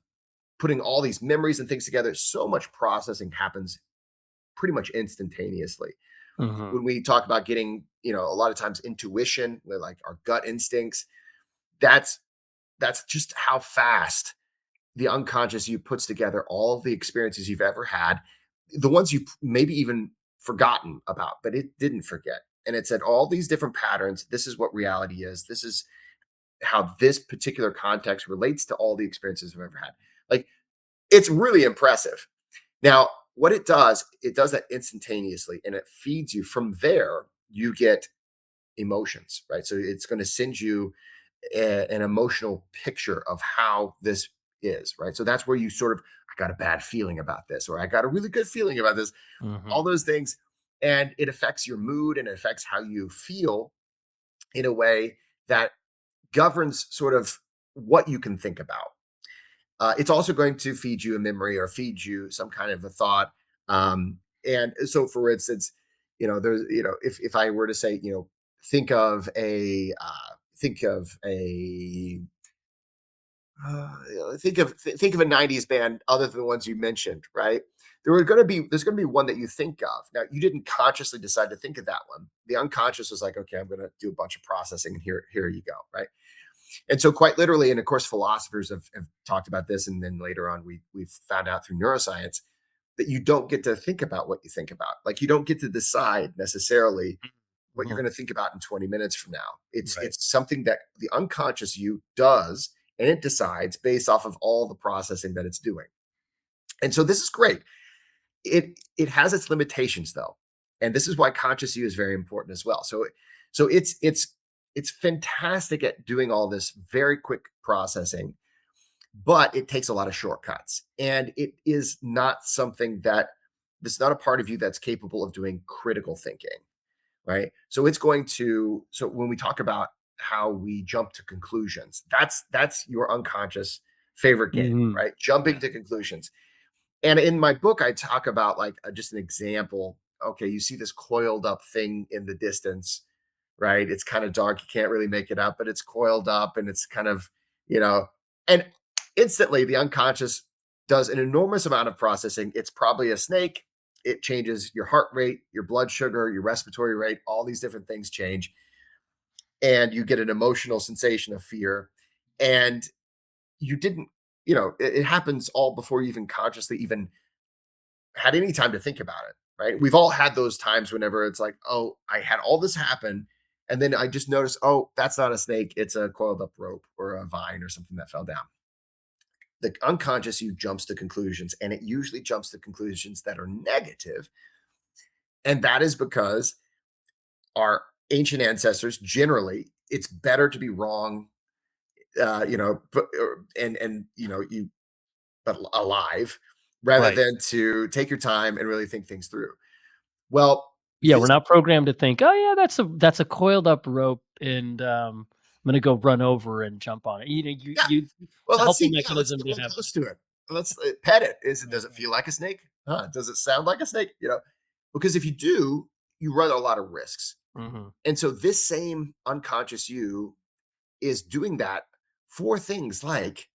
putting all these memories and things together. So much processing happens pretty much instantaneously. mhm, When we talk about getting, a lot of times intuition, with like our gut instincts, that's just how fast the unconscious you puts together all of the experiences you've ever had, the ones you've maybe even forgotten about, but it didn't forget. And it said all these different patterns. This is what reality is. This is how this particular context relates to all the experiences I've ever had. Like, It's really impressive. Now, what it does that instantaneously and it feeds you. From there, you get emotions, right? So it's going to send you an emotional picture of how this is, right? So that's where you sort of, I got a bad feeling about this, or I got a really good feeling about this, Mhm. all those things. And it affects your mood and it affects how you feel in a way that governs sort of what you can think about. It's also going to feed you a memory or feed you some kind of a thought. And so, for instance, there's, if I were to say, think of a, think of a, think of a '90s band other than the ones you mentioned, right? There's going to be one that you think of. Now, you didn't consciously decide to think of that one. The unconscious was like, okay, I'm going to do a bunch of processing, and here you go, right? And so, quite literally, and of course, philosophers have talked about this, and then later on, we've found out through neuroscience that you don't get to think about what you think about. Like, you don't get to decide necessarily what you're Mhm. going to think about in 20 minutes from now. It's Right. it's something that the unconscious you does, and it decides based off of all the processing that it's doing. And so this is great. It has its limitations though, and this is why conscious you is very important as well. So it's fantastic at doing all this very quick processing, but it takes a lot of shortcuts, and it is not something that it's not a part of you that's capable of doing critical thinking, right? So when we talk about how we jump to conclusions, that's your unconscious favorite game, Mhm. right? Jumping Yeah. to conclusions. And in my book, I talk about like just an example. Okay, you see this coiled up thing in the distance, right? It's kind of dark. You can't really make it up, but it's coiled up and it's kind of, you know, and instantly the unconscious does an enormous amount of processing. It's probably a snake. It changes your heart rate, your blood sugar, your respiratory rate, all these different things change. And you get an emotional sensation of fear. And you didn't, it happens all before you even consciously even had any time to think about it, right? We've all had those times whenever it's like, oh, I had all this happen. And then I just noticed, oh, that's not a snake. It's a coiled up rope or a vine or something that fell down. The unconscious you jumps to conclusions, and it usually jumps to conclusions that are negative. And that is because our ancient ancestors generally, it's better to be wrong, and you but alive rather Right. than to take your time and really think things through. Well, Yeah, we're this not programmed to think, "Oh, yeah, that's a coiled up rope, and, I'm gonna go run over and jump on it." Yeah. It's Well, a let's helpful see. Yeah, let's mechanism get to real have that. close to it. Let's pet it. Does it Mhm. feel like a snake? Huh? Does it sound like a snake? Because if you do, you run a lot of risks. Mhm. And so this same unconscious you is doing that for things like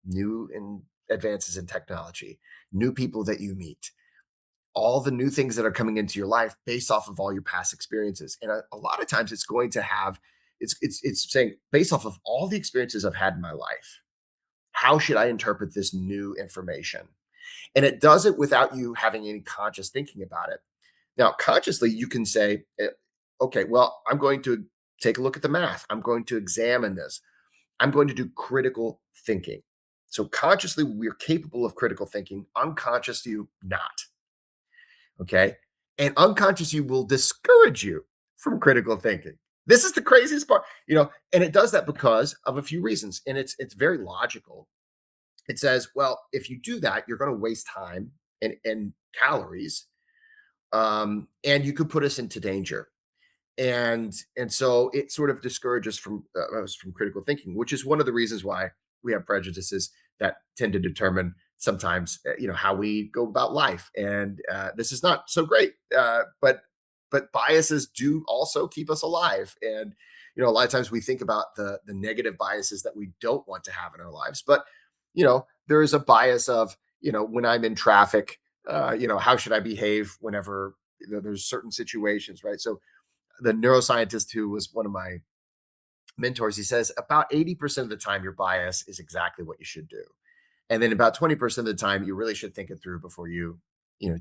new and advances in technology, new people that you meet, all the new things that are coming into your life based off of all your past experiences. And a lot of times it's going to have it's saying based off of all the experiences I've had in my life, how should I interpret this new information? And it does it without you having any conscious thinking about it. Now, consciously, you can say, okay, well, I'm going to take a look at the math. I'm going to examine this. I'm going to do critical thinking. So, consciously, we're capable of critical thinking. Unconscious, you not. Okay. And unconscious, you will discourage you from critical thinking. This is the craziest part, and it does that because of a few reasons. And it's very logical. It says, well, if you do that, you're going to waste time and calories, and you could put us into danger. And so it sort of discourages from us from critical thinking, which is one of the reasons why we have prejudices that tend to determine sometimes how we go about life. And this is not so great, but biases do also keep us alive. And a lot of times we think about the negative biases that we don't want to have in our lives, but there is a bias of when I'm in traffic, how should I behave whenever there's certain situations, right? So the neuroscientist who was one of my mentors, he says about 80% of the time your bias is exactly what you should do. And then about 20% of the time you really should think it through before you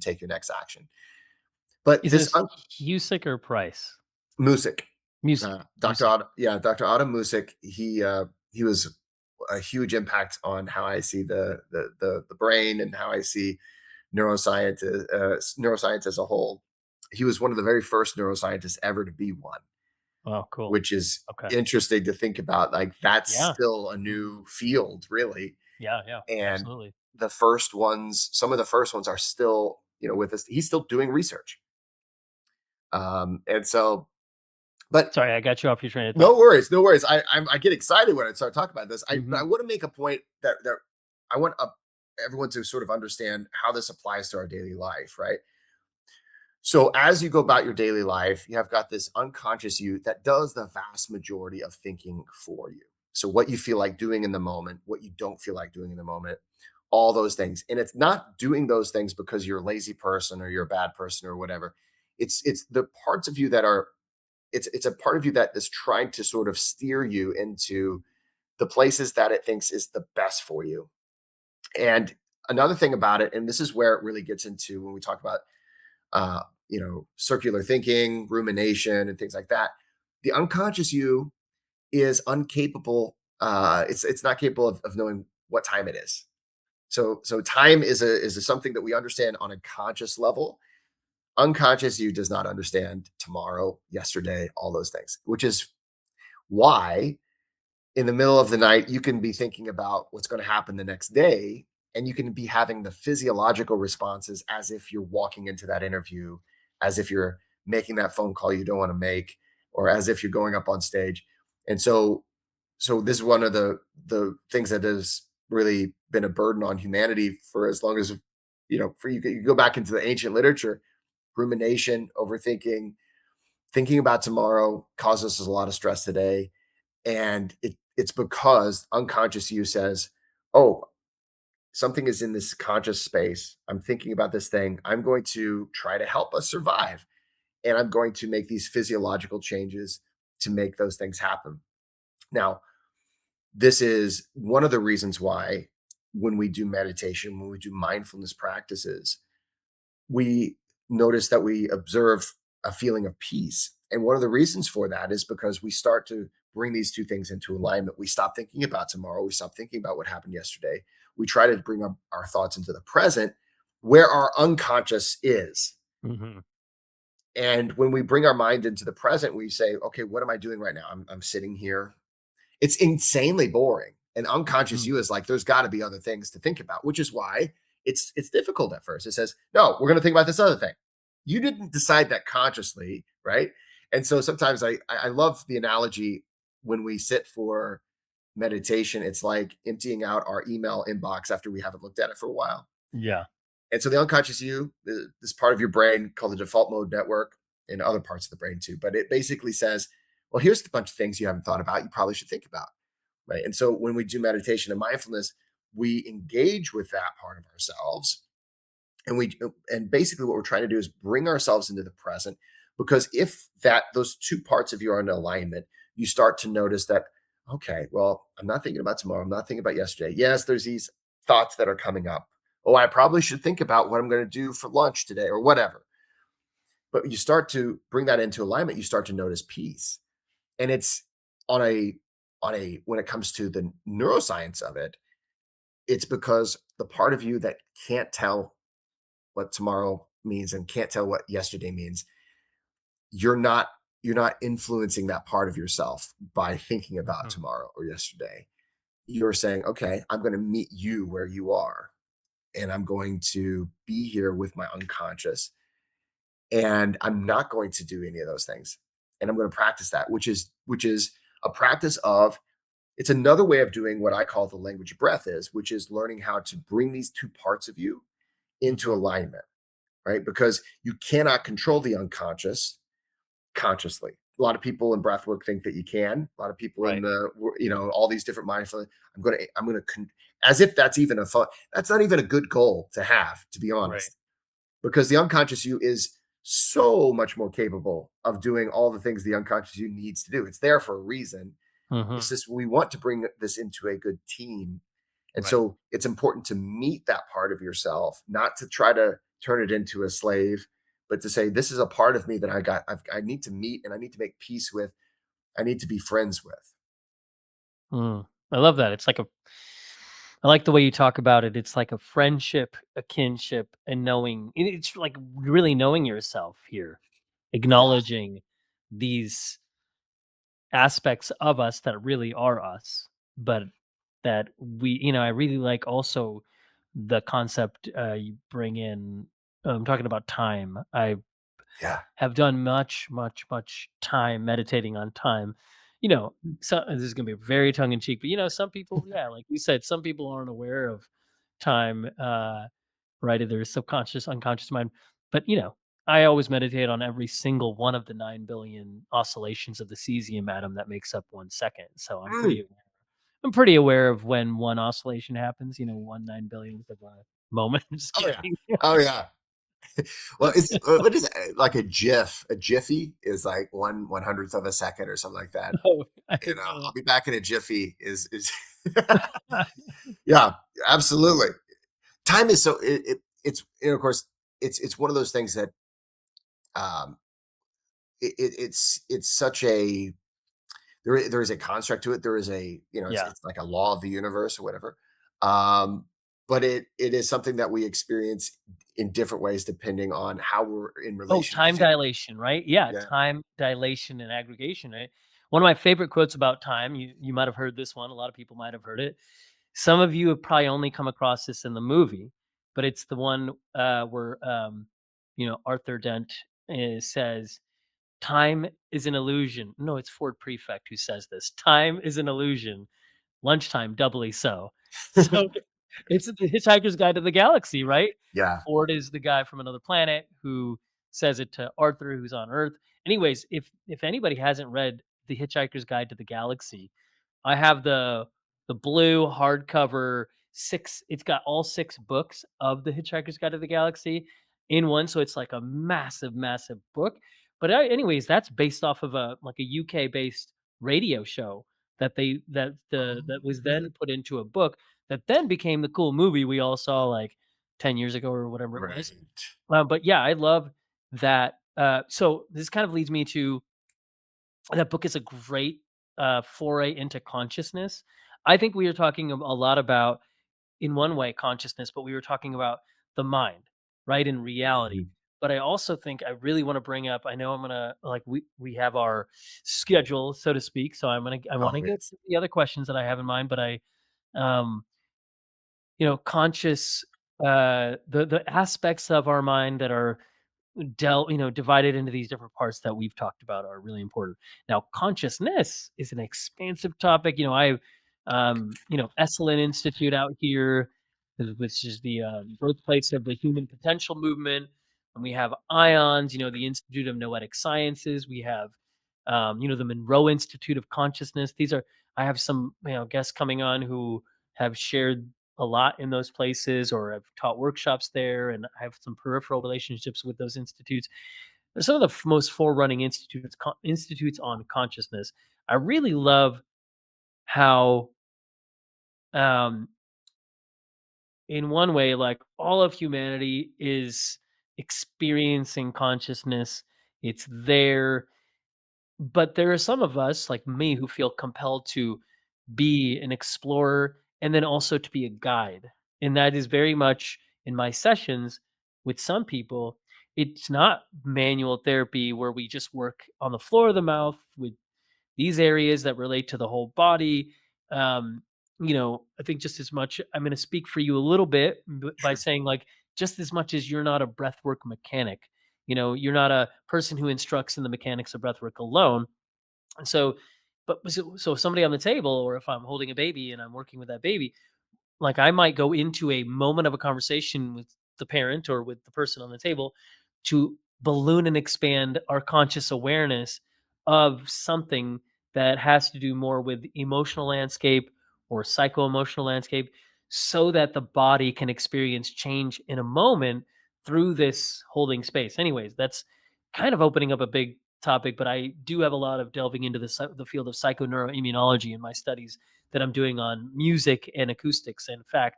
take your next action. But Is this this Husick or Price? Music, Music. Dr. Music. Otto, yeah, Dr. Otto Music, he was a huge impact on how I see the brain and how I see neuroscience as a whole. He was one of the very first neuroscientists ever to be one, Oh, cool. which is Okay. interesting to think about. Like that's Yeah. still a Mhm. new field, really. Yeah, yeah, And absolutely. the first ones, some of the first ones are still, with us. He's still doing research. And so, but Sorry, I got you off your train of no thought. worries, no worries. I get excited when I start talking about this. But I Mhm. want to make a point that I want everyone to sort of understand how this applies to our daily life, right? So as you go about your daily life, you have got this unconscious you that does the vast majority of thinking for you. So what you feel like doing in the moment, what you don't feel like doing in the moment, all those things. And it's not doing those things because you're a lazy person or you're a bad person or whatever. It's the parts of you that are it's a part of you that is trying to sort of steer you into the places that it thinks is the best for you. And another thing about it, and this is where it really gets into when we talk about circular thinking, rumination, and things like that. The unconscious you is incapable. It's not capable of knowing what time it is. So time is something that we understand on a conscious level. Unconscious you does not understand tomorrow, yesterday, all those things, which is why in the middle of the night, you can be thinking about what's going to happen the next day, and you can be having the physiological responses as if you're walking into that interview, as if you're making that phone call you don't want to make, or as if you're going up on stage. And so this is one of the things that has really been a burden on humanity for as long as for you go back into the ancient literature. Rumination, overthinking, thinking about tomorrow causes us a lot of stress today, and it's because unconscious you says, "Oh, something is in this conscious space. I'm thinking about this thing. I'm going to try to help us survive, and I'm going to make these physiological changes to make those things happen." Now, this is one of the reasons why when we do meditation, when we do mindfulness practices, we notice that we observe a feeling of peace. And one of the reasons for that is because we start to bring these two things into alignment. We stop thinking about tomorrow. We stop thinking about what happened yesterday. We try to bring our thoughts into the present where our unconscious is. Mhm. And when we bring our mind into the present, we say, okay, what am I doing right now? I'm sitting here. It's insanely boring. And unconscious Mhm. you is like, there's got to be other things to think about, which is why it's difficult at first. It says, no, we're going to think about this other thing. You didn't decide that consciously, right? And so sometimes I love the analogy when we sit for meditation. It's like emptying out our email inbox after we haven't looked at it for a while. Yeah. And so the unconscious you, this part of your brain called the default mode network, and other parts of the brain too, but it basically says, well, here's a bunch of things you haven't thought about. You probably should think about. Right. And so when we do meditation and mindfulness, we engage with that part of ourselves. And basically what we're trying to do is bring ourselves into the present, because if that those two parts of you are in alignment, you start to notice that, okay, well, I'm not thinking about tomorrow. I'm not thinking about yesterday. Yes, there's these thoughts that are coming up. Oh, I probably should think about what I'm going to do for lunch today or whatever. But you start to bring that into alignment, you start to notice peace. And it's on a when it comes to the neuroscience of it, it's because the part of you that can't tell what tomorrow means and can't tell what yesterday means, you're not you're not influencing that part of yourself by thinking about Mhm. tomorrow or yesterday. You're saying, okay, I'm going to meet you where you are, and I'm going to be here with my unconscious, and I'm not going to do any of those things, and I'm going to practice that, which is a practice of. It's another way of doing what I call the language of breath is, which is learning how to bring these two parts of you into Mhm. alignment, right? Because you cannot control the unconscious consciously. A lot of people in breathwork think that you can. A lot of people in Right. all these different mindfulness. I'm going to as if that's even a fun. That's not even a good goal to have, to be Right. honest, because the unconscious you is so much more capable of doing all the things the unconscious you needs to do. It's there for a reason. It's Mhm. just we want to bring this into a good team. And Right. so it's important to meet that part of yourself, not to try to turn it into a slave, but to say, this is a part of me that I need to meet and I need to make peace with. I need to be friends with. Mm. I love that. I like the way you talk about it. It's like a friendship, a kinship, and knowing. It's like really knowing yourself here, Yeah. acknowledging these aspects of us that really are us, but that I really like also the concept you bring in. Talking about time. I Yeah. have done much, much, much time meditating on time. You know, so this is gonna be very tongue in cheek, but some people, yeah, like you said, some people aren't aware of time, right? In their subconscious, unconscious mind. But I always meditate on every single one of the 9 billion oscillations of the cesium atom that makes up 1 second. So Mm. I'm pretty aware of when one oscillation happens. 1/9 billionth of a moment. Just Oh, yeah. kidding. Oh, yeah. Well, is it what is it, like a GIF? A jiffy is like 1/100th of a second or something like that. Oh, I You didn't know, know I'll be back in a jiffy is that. yeah, absolutely. Time is so it's of course, it's one of those things that, um, it's such a there is a construct to it. There is a, Yeah. it's like a law of the universe or whatever. Um, but it is something that we experience in different ways depending on how we're in Oh, relation time to. dilation, right? Yeah, Yeah. time dilation and aggregation, right? One of my favorite quotes about time, you might have heard this one, a lot of people might have heard it. Some of you have probably only come across this in the movie, but it's the one where Arthur Dent says, "Time is an illusion." No, it's Ford Prefect who says this. "Time is an illusion. Lunchtime doubly so." So it's the Hitchhiker's Guide to the Galaxy, right? Yeah. Ford is the guy from another planet who says it to Arthur, who's on Earth. Anyways, if anybody hasn't read The Hitchhiker's Guide to the Galaxy, I have the blue hardcover 6 it's got all 6 books of The Hitchhiker's Guide to the Galaxy in one, so it's like a massive, massive book. But, anyways, that's based off of a UK-based radio show that was then put into a book that then became the cool movie we all saw, like, 10 years ago or whatever it was. Right. But, yeah, I love that, so this kind of leads me to that book is a great, foray into consciousness. I think we are talking a lot about, in one way, consciousness, but we were talking about the mind, right, in reality. Mhm. But I also think I really wanna bring up, I know I'm gonna like, we have our schedule, so to speak, so I Oh, wanna get yes. to the other questions that I have in mind, but um, conscious, the aspects of our mind that are divided into these different parts that we've talked about are really important. Now, consciousness is an expansive topic. Esalen Institute out here, which is the birthplace of the Human Potential Movement, and we have IONS. The Institute of Noetic Sciences. We have, the Monroe Institute of Consciousness. I have some guests coming on who have shared a lot in those places or have taught workshops there, and I have some peripheral relationships with those institutes. They're some of the most forerunning institutes on consciousness. I really love how, um, in one way, like all of humanity is experiencing consciousness. It's there, but there are some of us, like me, who feel compelled to be an explorer and then also to be a guide. And that is very much in my sessions with some people. It's not manual therapy where we just work on the floor of the mouth with these areas that relate to the whole body. I think just as much, I'm going to speak for you a little bit by Sure. saying, like, just as much as you're not a breathwork mechanic, you're not a person who instructs in the mechanics of breathwork alone. And so if somebody on the table, or if I'm holding a baby and I'm working with that baby, like I might go into a moment of a conversation with the parent or with the person on the table to balloon and expand our conscious awareness of something that has to do more with emotional landscape or psycho-emotional landscape, so that the body can experience change in a moment through this holding space. Anyways, that's kind of opening up a big topic, but I do have a lot of delving into the field of psychoneuroimmunology in my studies that I'm doing on music and acoustics. In fact,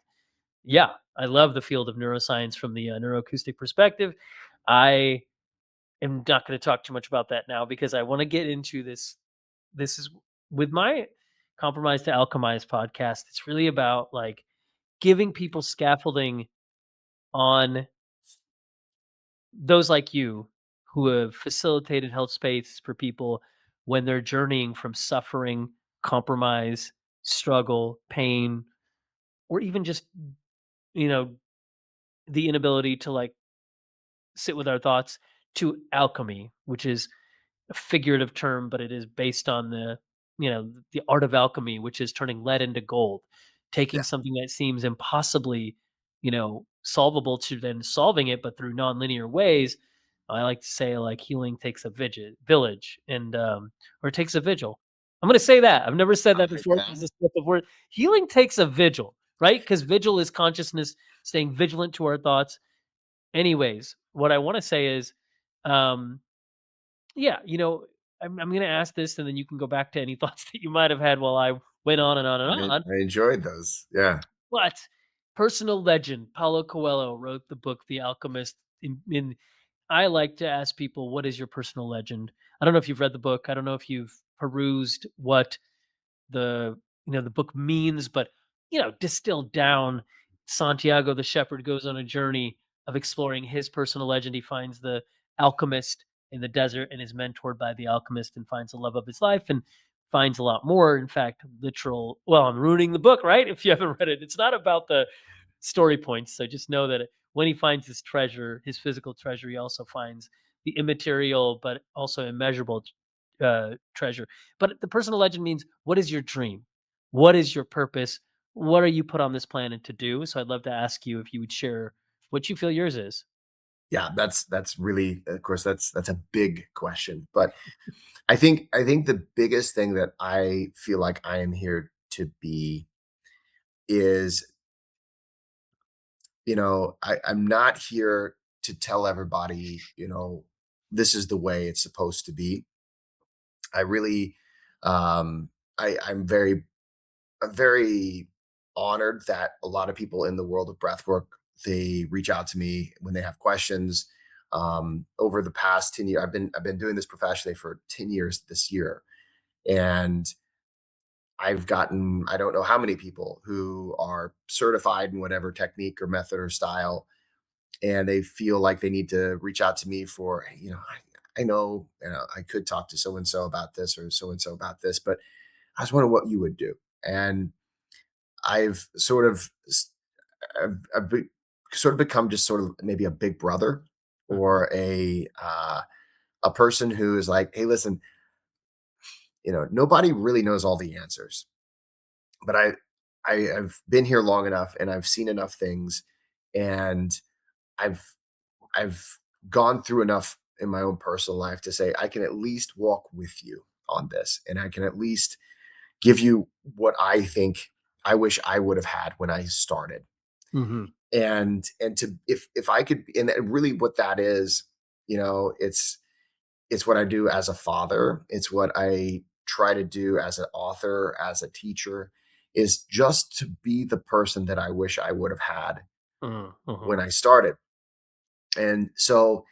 yeah, I love the field of neuroscience from the neuroacoustic perspective. I am not going to talk too much about that now because I want to get into this. This is with my Compromise to Alchemized podcast. It's really about like giving people scaffolding on those like you who have facilitated, held space for people when they're journeying from suffering, compromise, struggle, pain, or even just, you know, the inability to like sit with our thoughts, to alchemy, which is a figurative term, but it is based on the art of alchemy, which is turning lead into gold, taking Yeah. something that seems impossibly, solvable to then solving it, but through nonlinear ways. I like to say like healing takes a village and or it takes a vigil. I'm gonna say that. I've never said I that like before. that. This flip of word. Healing takes a vigil, right? Because vigil is consciousness staying vigilant to our thoughts. Anyways, what I want to say is, um, yeah, I'm going to ask this, and then you can go back to any thoughts that you might have had while I went on and on and on. I enjoyed those. Yeah. But personal legend, Paulo Coelho wrote the book The Alchemist. In I like to ask people, what is your personal legend? I don't know if you've read the book. I don't know if you've perused what the book means, but distilled down, Santiago the shepherd goes on a journey of exploring his personal legend. He finds the alchemist in the desert and is mentored by the alchemist and finds the love of his life and finds a lot more. In fact, literal, well, I'm ruining the book, right? If you haven't read it, it's not about the story points. So just know that when he finds his treasure, his physical treasure, he also finds the immaterial but also immeasurable treasure. But the personal legend means, what is your dream? What is your purpose? What are you put on this planet to do? So I'd love to ask you if you would share what you feel yours is. Yeah, that's really, of course, that's a big question, but I think the biggest thing that I feel like I am here to be is, I'm not here to tell everybody, this is the way it's supposed to be. I really, I'm very honored that a lot of people in the world of breathwork, they reach out to me when they have questions. Over the past 10 years, I've been doing this professionally for 10 years this year. And I've gotten, I don't know how many people who are certified in whatever technique or method or style, and they feel like they need to reach out to me for, "Hey, I know, I could talk to so and so about this or so and so about this, but I was wondering what you would do." And I've sort of sort of become just sort of maybe a big brother, Mhm, or a person who is like, "Hey, listen, nobody really knows all the answers, but I've been here long enough and I've seen enough things, and I've I've gone through enough in my own personal life to say I can at least walk with you on this, and I can at least give you what I think I wish I would have had when I started." mhm, And to, if I could, and really what that is, it's what I do as a father, it's what I try to do as an author, as a teacher, is just to be the person that I wish I would have had mhm, when mhm, I started. And so,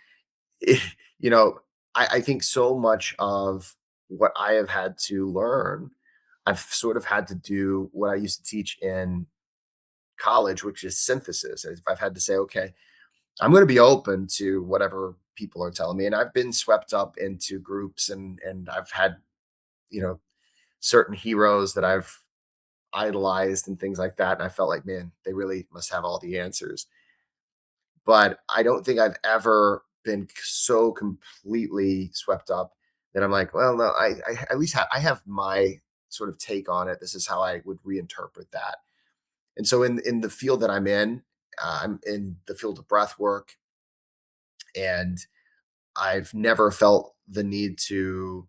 you know, I think so much of what I have had to learn, I've sort of had to do what I used to teach in college, which is synthesis. I've had to say, okay, I'm going to be open to whatever people are telling me. And I've been swept up into groups, and I've had, you know, certain heroes that I've idolized and things like that. And I felt like, man, they really must have all the answers. But I don't think I've ever been so completely swept up that I'm like, well, no, I at least I have my sort of take on it. This is how I would reinterpret that. And so in the field that I'm in the field of breath work, and I've never felt the need to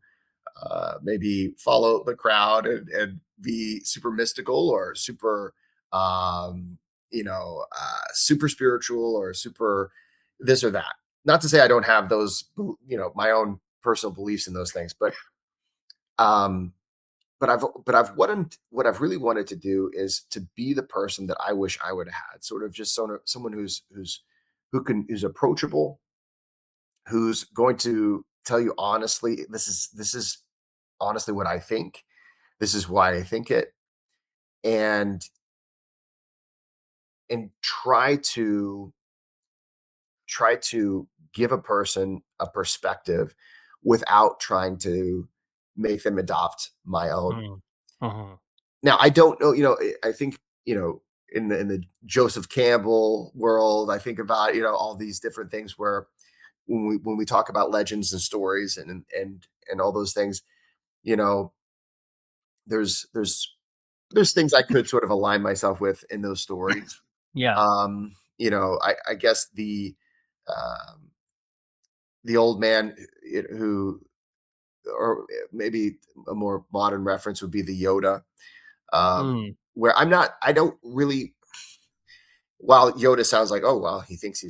maybe follow the crowd and be super mystical or super, um, super spiritual or super this or that. Not to say I don't have those, my own personal beliefs in those things, um, but what I've really wanted to do is to be the person that I wish I would have had, sort of just someone who's approachable, who's going to tell you honestly, this is honestly what I think. This is why I think it, and try to give a person a perspective without trying to make them adopt my own. Mm. Mhm. Now, I don't know, I think, in the Joseph Campbell world, I think about, all these different things where when we talk about legends and stories and all those things, you know, there's there's there's things I could sort of align myself with in those stories. Yeah. I guess um, the old man who, or maybe a more modern reference would be the Yoda, Mm. where I don't really, while Yoda sounds like, oh, well, he thinks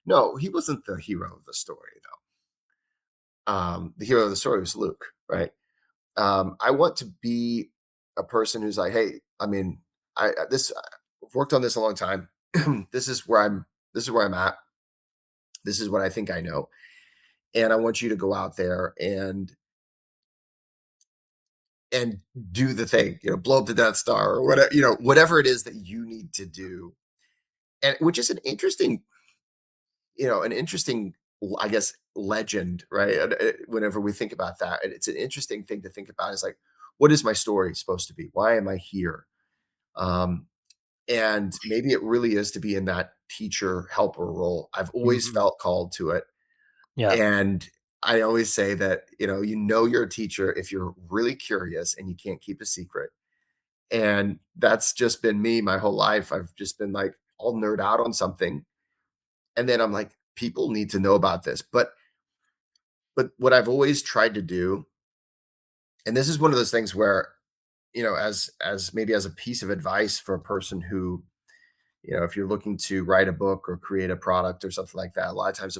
no, he wasn't the hero of the story, though. The hero of the story was Luke, right? I want to be a person who's like, hey, I mean, I've worked on this a long time. this is where I'm, this is where I'm at. This is what I think I know. And I want you to go out there and do the thing, blow up the Death Star or whatever, whatever it is that you need to do. And which is an interesting, I guess, legend, right? Whenever we think about that, and it's an interesting thing to think about is like, what is my story supposed to be? Why am I here? Um, and maybe it really is to be in that teacher helper role. I've always Mhm. felt called to it. Yeah. And I always say that, you're a teacher if you're really curious and you can't keep a secret. And that's just been me my whole life. I've just been like all nerd out on something. And then I'm like, people need to know about this. But what I've always tried to do, and this is one of those things where, as maybe as a piece of advice for a person who, if you're looking to write a book or create a product or something like that, a lot of times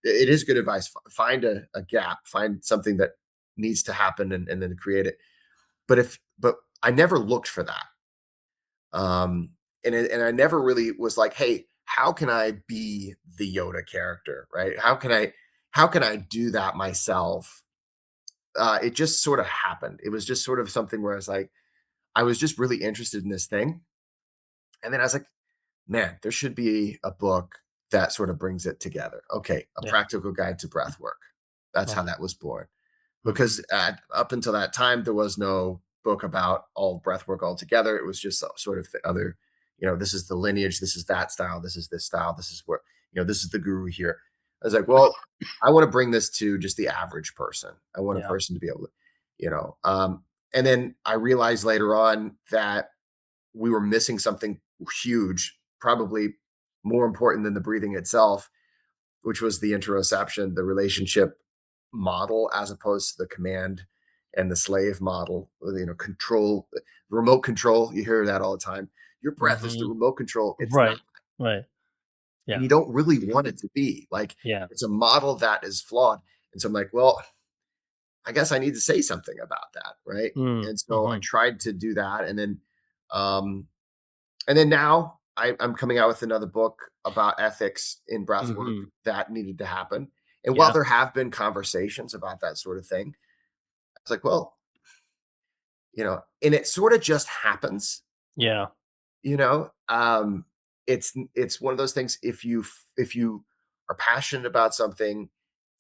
it is good advice. Find a gap, find something that needs to happen, and then create it. But I never looked for that. And I never really was like, hey, how can I be the Yoda character, right? How can I do that myself? It just sort of happened. It was just sort of something where I was just really interested in this thing. And then I was like, man, there should be a book that sort of brings it together. Okay, a Yeah. practical guide to breath work. That's how Uh-huh. that was born. Mhm. Because up until that time, there was no book about all breath work altogether. It was just sort of the other, this is the lineage, this is that style, this is this style, this is where, this is the guru here. I was like, well, I want to bring this to just the average person. I want a Yeah. person to be able to, you know, um, and then I realized later on that we were missing something huge, probably more important than the breathing itself, which was the interoception, the relationship model, as opposed to the command and the slave model, control, remote control. You hear that all the time. Your breath is the Mhm. remote control. It's not. Right. Right. And Yeah. you don't really want it to be like, Yeah. it's a model that is flawed. And so I'm like, well, I guess I need to say something about that. Right. Mm. And so I Mhm. tried to do that. Um, and then now I'm coming out with another book about ethics in breath work Mhm. that needed to happen. And while Yeah. there have been conversations about that sort of thing, it's like, well, and it sort of just happens, Yeah. you know. It's one of those things. If you are passionate about something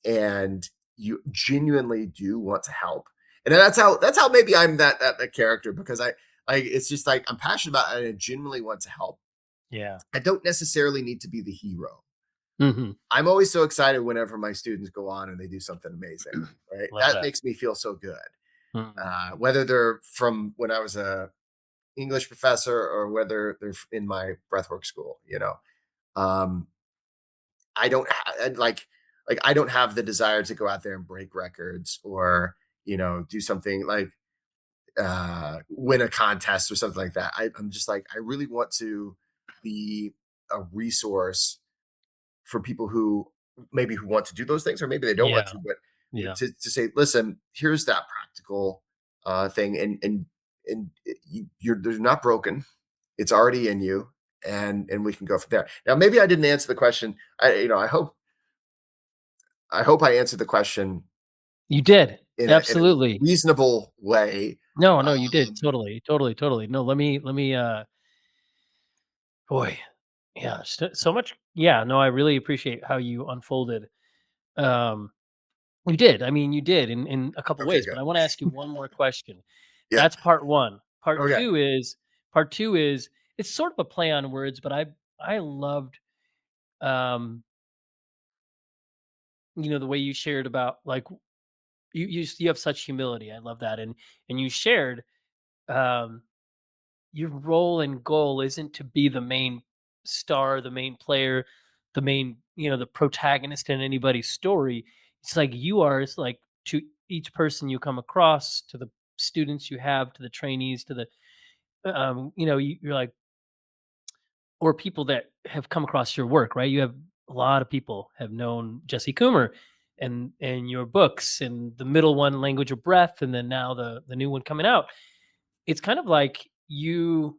and you genuinely do want to help, and that's how maybe I'm that character, because it's just like I'm passionate about it and I genuinely want to help. Yeah. I don't necessarily need to be the hero. Mhm. I'm always so excited whenever my students go on and they do something amazing, right? Love That that. makes me feel so good. Mhm. Whether they're from when I was a English professor or whether they're in my breathwork school, um, I don't like I don't have the desire to go out there and break records or do something like win a contest or something like that. I'm just like, I really want to be a resource for people who want to do those things, or maybe they don't want Yeah. to, but Yeah. to say, listen, here's that practical thing, and you're not broken. It's already in you, and we can go from there. Now, maybe I didn't answer the question. I hope I answered the question You did. in a Absolutely. reasonable way. No, no, you did. Um, Totally, totally, totally. No, let me, boy, yeah, so much. Yeah, no, I really appreciate how you unfolded. Um, you did. I mean, you did in a couple okay, ways, but good. I want to ask you one more question. Yeah. That's part one. Part Okay. two is part two is it's sort of a play on words, but I loved um the way you shared about like you have such humility. I love that. And you shared um your role and goal isn't to be the main star, the main player, the main, the protagonist in anybody's story. It's like you are, it's like to each person you come across, to the students you have, to the trainees, to the, you're like, or people that have come across your work, right? You have a lot of people have known Jesse Coomer and your books and the middle one, Language of Breath, and then now the new one coming out. It's kind of like you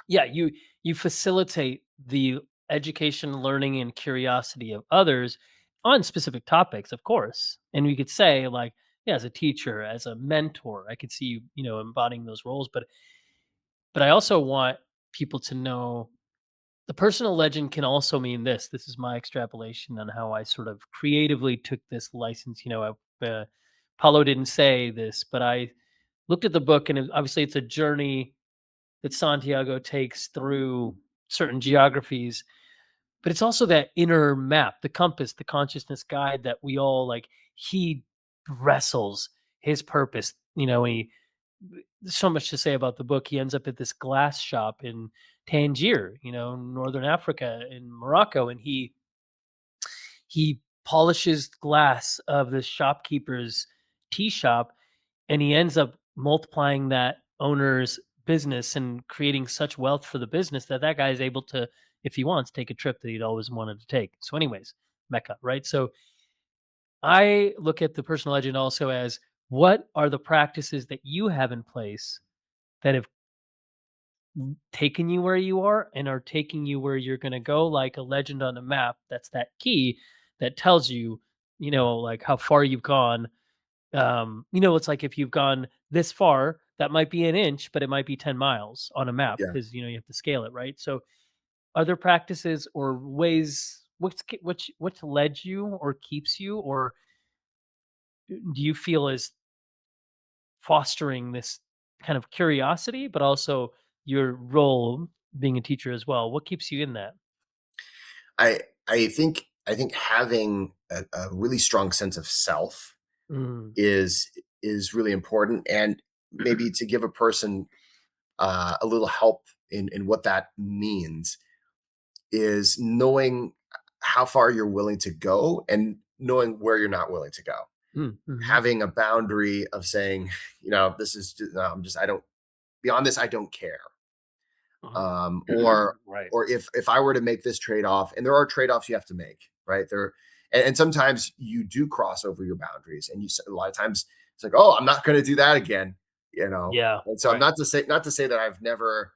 yeah, you facilitate the education, learning, and curiosity of others on specific topics, of course. And we could say, like, yeah, as a teacher, as a mentor, I could see you, embodying those roles. But I also want people to know the personal legend can also mean this. This is my extrapolation on how I sort of creatively took this license. Paulo didn't say this, but I looked at the book, and obviously it's a journey that Santiago takes through certain geographies, but it's also that inner map, the compass, the consciousness guide that we all like. He wrestles his purpose. There's so much to say about the book. He ends up at this glass shop in Tangier, northern Africa in Morocco, and he polishes glass of the shopkeeper's tea shop, and he ends up multiplying that owner's business and creating such wealth for the business that that guy is able to, if he wants, take a trip that he'd always wanted to take. So anyways, Mecca, right? So I look at the personal legend also as, what are the practices that you have in place that have taken you where you are and are taking you where you're going to go, like a legend on a map. That's that key that tells you, like how far you've gone. It's like if you've gone this far, that might be an inch, but it might be 10 miles on a map Yeah. because, you have to scale it, right? So are there practices or ways, what's led you or keeps you, or do you feel is fostering this kind of curiosity, but also your role being a teacher as well? What keeps you in that? I I think having a really strong sense of self Mm. is really important, and maybe to give a person a little help in what that means is knowing how far you're willing to go and knowing where you're not willing to go. Mm, mhm, Having a boundary of saying, this is just, no, I don't, beyond this, I don't care. mhm. Or Right. if I were to make this trade off, and there are trade offs you have to make, right? And sometimes you do cross over your boundaries, and a lot of times it's like, oh, I'm not going to do that again, you know. Yeah, And so I'm right. not to say that I've never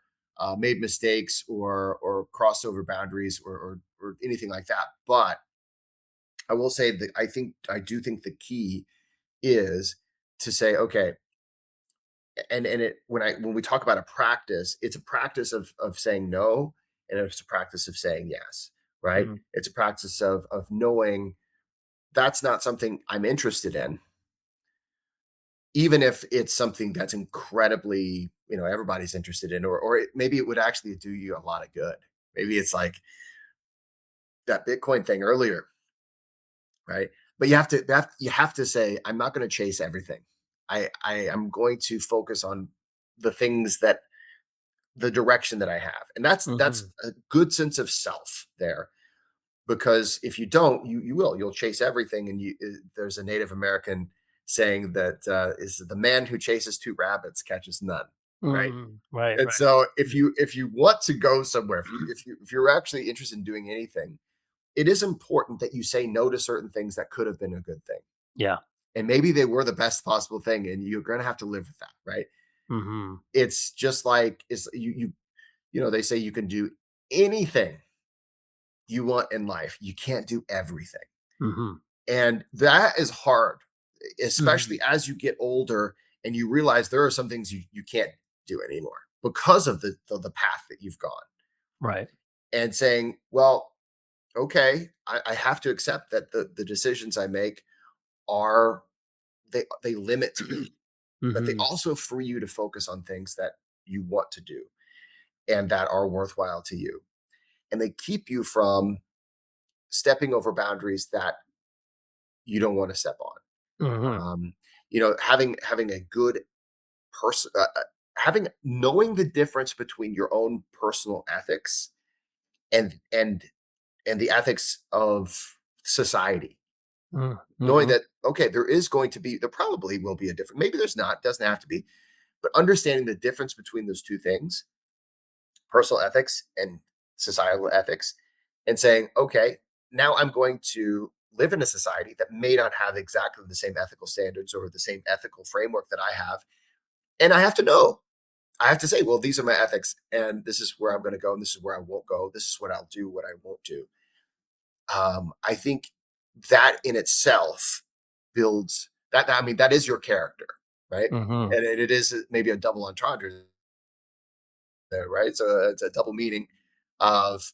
made mistakes or crossed over boundaries or anything like that, but I will say that I do think the key is to say, okay, and it when we talk about a practice, it's a practice of saying no, and it's a practice of saying yes, right? Mhm, It's a practice of knowing that's not something I'm interested in, even if it's something that's incredibly, everybody's interested in, or maybe it would actually do you a lot of good. Maybe it's like that Bitcoin thing earlier, right? But you have to say, I'm not going to chase everything. I am going to focus on the things that the direction that I have. And that's mhm, a good sense of self there, because if you don't, you'll chase everything. And there's a Native American saying that is the man who chases two rabbits catches none, right? mhm. Right, And right. so if you want to go somewhere, if you're actually interested in doing anything, it is important that you say no to certain things that could have been a good thing. Yeah. And maybe they were the best possible thing, and you're going to have to live with that, right? Mhm, It's just like is they say you can do anything you want in life. You can't do everything. mhm. And that is hard Mhm. especially as you get older and you realize there are some things you can't do anymore because of the path that you've gone, Right. and saying, well, okay, I have to accept that the decisions I make are they limit me, but they Mhm. also free you to focus on things that you want to do and that are worthwhile to you. And they keep you from stepping over boundaries that you don't want to step on. Mhm. Having a good person, having knowing the difference between your own personal ethics and and the ethics of society. Mm. Knowing Mhm. that, okay, there probably will be a difference. Maybe there's not, doesn't have to be, but understanding the difference between those two things, personal ethics and societal ethics, and saying, okay, now I'm going to live in a society that may not have exactly the same ethical standards or the same ethical framework that I have. And I have to know, I have to say, well, these are my ethics, and this is where I'm going to go, and this is where I won't go. This is what I'll do, what I won't do. I think that in itself builds that. I mean, that is your character, right? Mhm. And it is maybe a double entendre there, right? So it's a double meaning of,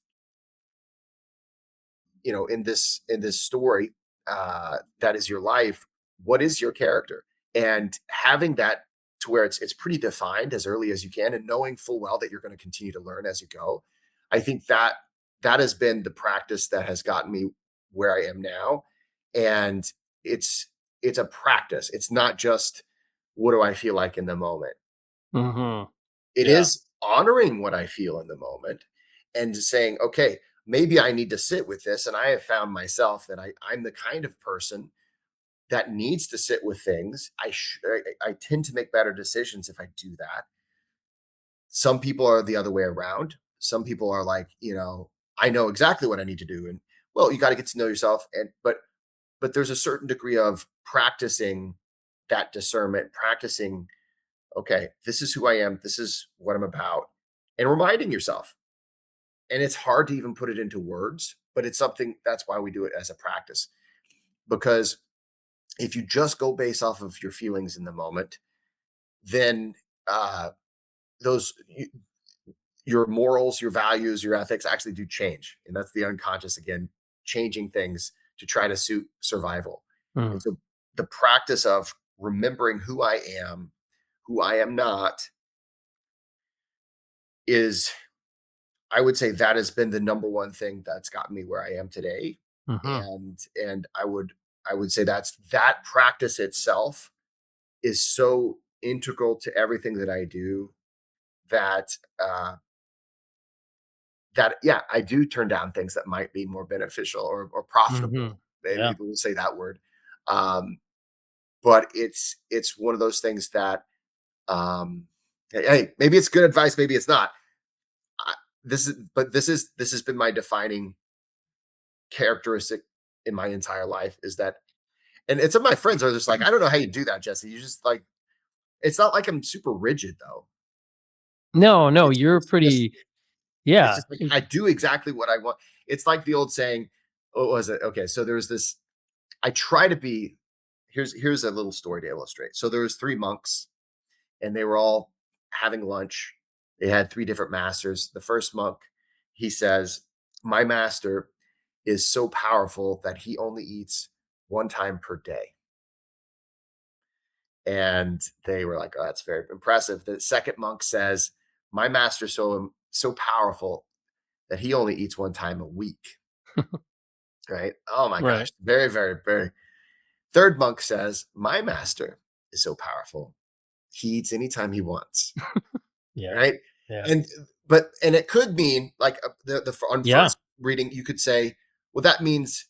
in this story, that is your life. What is your character? And having that to where it's pretty defined as early as you can, and knowing full well that you're going to continue to learn as you go. I think that that has been the practice that has gotten me where I am now. And it's it's a practice. It's not just what do I feel like in the moment. Mhm. It Yeah. is honoring what I feel in the moment and saying, okay, maybe I need to sit with this. And I have found myself that I'm the kind of person that needs to sit with things. I tend to make better decisions if I do that. Some people are the other way around. Some people are like, I know exactly what I need to do. And well, you got to get to know yourself. But there's a certain degree of practicing that discernment, practicing, okay, this is who I am, this is what I'm about, and reminding yourself. And it's hard to even put it into words, but it's something that's why we do it as a practice. Because if you just go based off of your feelings in the moment, then uh, those your morals, your values, your ethics actually do change, and that's the unconscious again, changing things to try to suit survival. And Mm. so, the practice of remembering who I am not, is I would say that has been the number one thing that's gotten me where I am today. Mhm. And I would say that practice itself is so integral to everything that I do that yeah, I do turn down things that might be more beneficial or profitable. Mhm. Maybe Yeah. we'll say that word. Um, but it's one of those things that, hey, maybe it's good advice, maybe it's not. I, this has been my defining characteristic in my entire life, is that, and it's of my friends are just like, I don't know how you do that, Jesse. You just like, it's not like I'm super rigid though. No, no, It's you're it's just pretty it's yeah. just like I do exactly what I want. It's like the old saying, what was it? Okay, so there's this, I try to be, here's a little story to illustrate. So there was three monks, and they were all having lunch. They had three different masters. The first monk, he says, my master is so powerful that he only eats one time per day. And they were like, oh, that's very impressive. The second monk says, my master's so powerful that he only eats one time a week. Right. Oh my Right. gosh. Very, very, very. Third monk says, my master is so powerful. He eats anytime he wants. Yeah. Right. Yeah. And and it could mean like, on Yeah. first reading, you could say, well, that means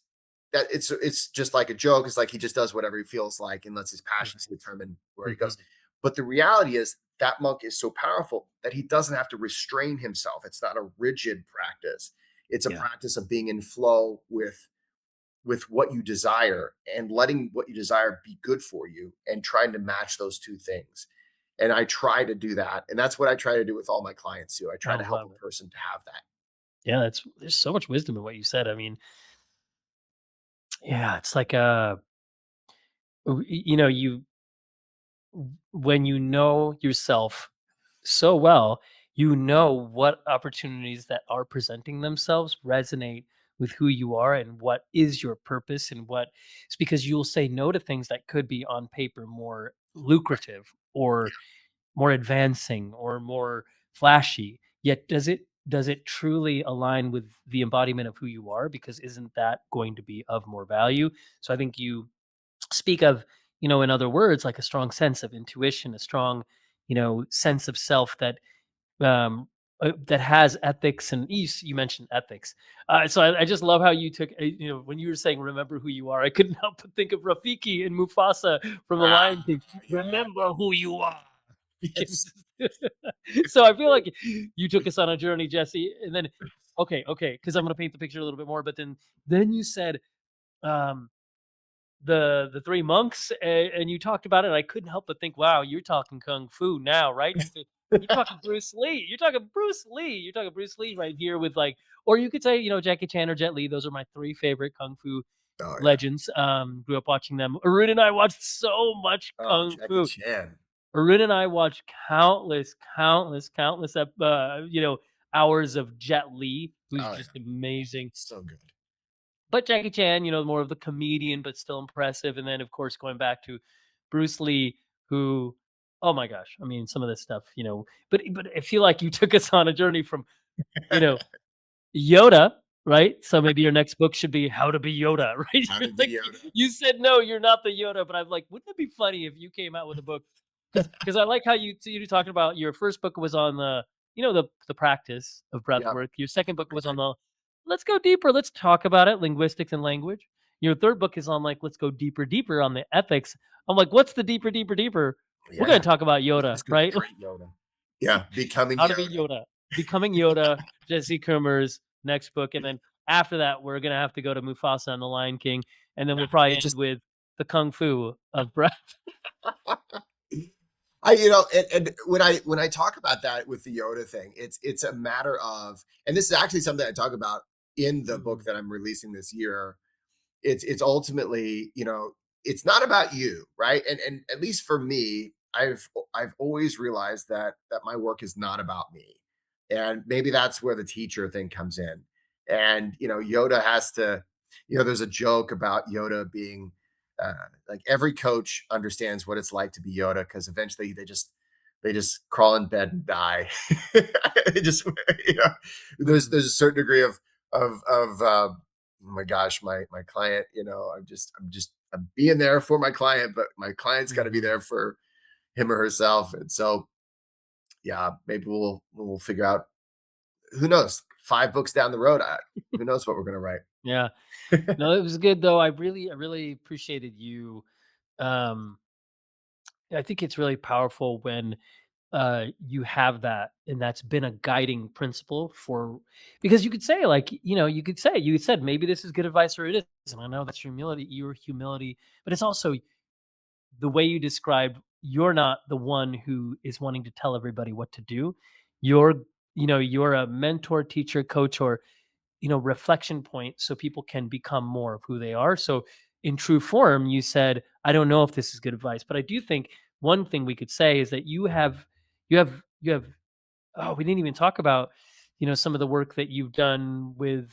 that it's just like a joke. It's like he just does whatever he feels like and lets his passions Right. determine where he Mhm. goes. But the reality is that monk is so powerful that he doesn't have to restrain himself. It's not a rigid practice. It's a Yeah. practice of being in flow with what you desire and letting what you desire be good for you and trying to match those two things. And I try to do that. And that's what I try to do with all my clients too. I I try to help love a it. person to have that. Yeah, that's there's so much wisdom in what you said. I mean, yeah, it's like you when you know yourself so well, you know what opportunities that are presenting themselves resonate with who you are and what is your purpose and what it's because you'll say no to things that could be on paper more lucrative or more advancing or more flashy. Yet does it truly align with the embodiment of who you are? Because isn't that going to be of more value? So I think you speak of, in other words, like a strong sense of intuition, a strong, sense of self that has ethics, and you mentioned ethics. So I just love how you took, when you were saying remember who you are, I couldn't help but think of Rafiki and Mufasa from The Ah, Lion King. yeah. Remember who you are. Yes. So I feel like you took us on a journey, Jesse, and then okay, because I'm gonna paint the picture a little bit more, but then you said um the three monks, and you talked about it, and I couldn't help but think, wow, you're talking kung fu now, right? You're talking Bruce Lee. You're talking Bruce Lee. You're talking Bruce Lee right here with like, or you could say, Jackie Chan or Jet Li. Those are my three favorite kung fu Oh, yeah. legends. Grew up watching them. Arun and I watched so much Oh, kung Jackie fu. Chan. Arun and I watched countless, hours of Jet Li, who's Oh, just yeah. amazing. So good. But Jackie Chan, more of the comedian, but still impressive. And then, of course, going back to Bruce Lee, who, oh my gosh, I mean, some of this stuff, but I feel like you took us on a journey from, you know, Yoda, right? So maybe your next book should be How to Be Yoda, right? How You're to be like, Yoda. you said no, you're not the Yoda, but I'm like, wouldn't it be funny if you came out with a book? Because I like how you talking about your first book was on the practice of breath Yep. work. Your second book Right, was on right. the let's go deeper, let's talk about it, linguistics and language. Your third book is on like let's go deeper on the ethics. I'm like, what's the deeper? We're gonna Yeah. talk about Let's Yoda, just go right? straight Yoda. Yeah, becoming How to be Yoda. Yoda. Becoming Yoda, Jesse Coomer's next book, and then after that, we're gonna have to go to Mufasa and the Lion King, and then Yeah, we'll probably it end just with the Kung Fu of breath. and when I talk about that with the Yoda thing, it's a matter of, and this is actually something I talk about in the book Mm, that I'm releasing this year. It's ultimately, it's not about you, right? And at least for me, I've always realized that my work is not about me. And maybe that's where the teacher thing comes in. And Yoda has to, there's a joke about Yoda being uh, like every coach understands what it's like to be Yoda because eventually they just crawl in bed and die. They just you know, mm, there's a certain degree of oh my gosh, my client, I'm being there for my client, but my client's got to be mhm. there for him or herself. And so, yeah, maybe we'll figure out. Who knows? 5 books down the road, who knows what we're gonna write? Yeah. No, it was good though. I really appreciated you. Um, I think it's really powerful when you have that, and that's been a guiding principle for because you could say like you said maybe this is good advice or it isn't. I know that's your humility, but it's also the way you described. You're not the one who is wanting to tell everybody what to do. You're you're a mentor, teacher, coach, or reflection point so people can become more of who they are. So in true form, you said, I don't know if this is good advice, but I do think one thing we could say is that you have oh, we didn't even talk about, some of the work that you've done with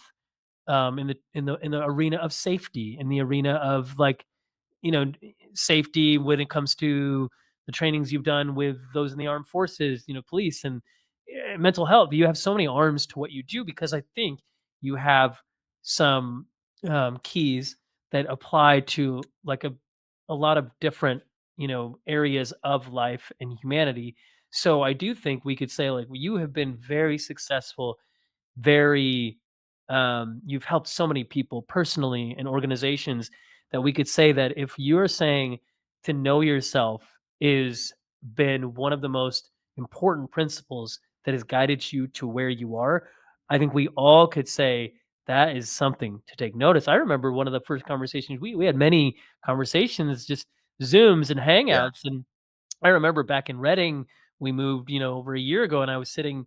in the arena of safety, in the arena of like safety when it comes to the trainings you've done with those in the armed forces, police and mental health. You have so many arms to what you do because I think you have some keys that apply to like a lot of different areas of life and humanity. So I do think we could say like you have been very successful, very you've helped so many people personally and organizations that we could say that if you're saying to know yourself is been one of the most important principles that has guided you to where you are, I think we all could say that is something to take notice. I remember one of the first conversations we had many conversations, just Zooms and Yeah. Hangouts, and I remember back in Reading, we moved, over a year ago, and I was sitting,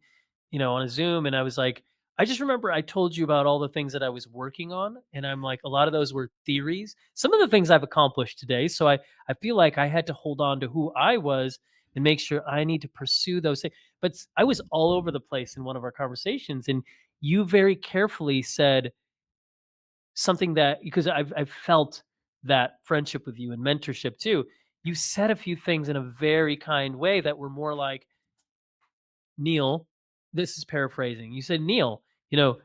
on a Zoom, and I was like, I just remember I told you about all the things that I was working on, and I'm like, a lot of those were theories. Some of the things I've accomplished today, so I feel like I had to hold on to who I was and make sure I need to pursue those things. But I was all over the place in one of our conversations, and you very carefully said something that, because I've felt that friendship with you and mentorship too. You said a few things in a very kind way that were more like, Neil, this is paraphrasing. You said, Neil, you know,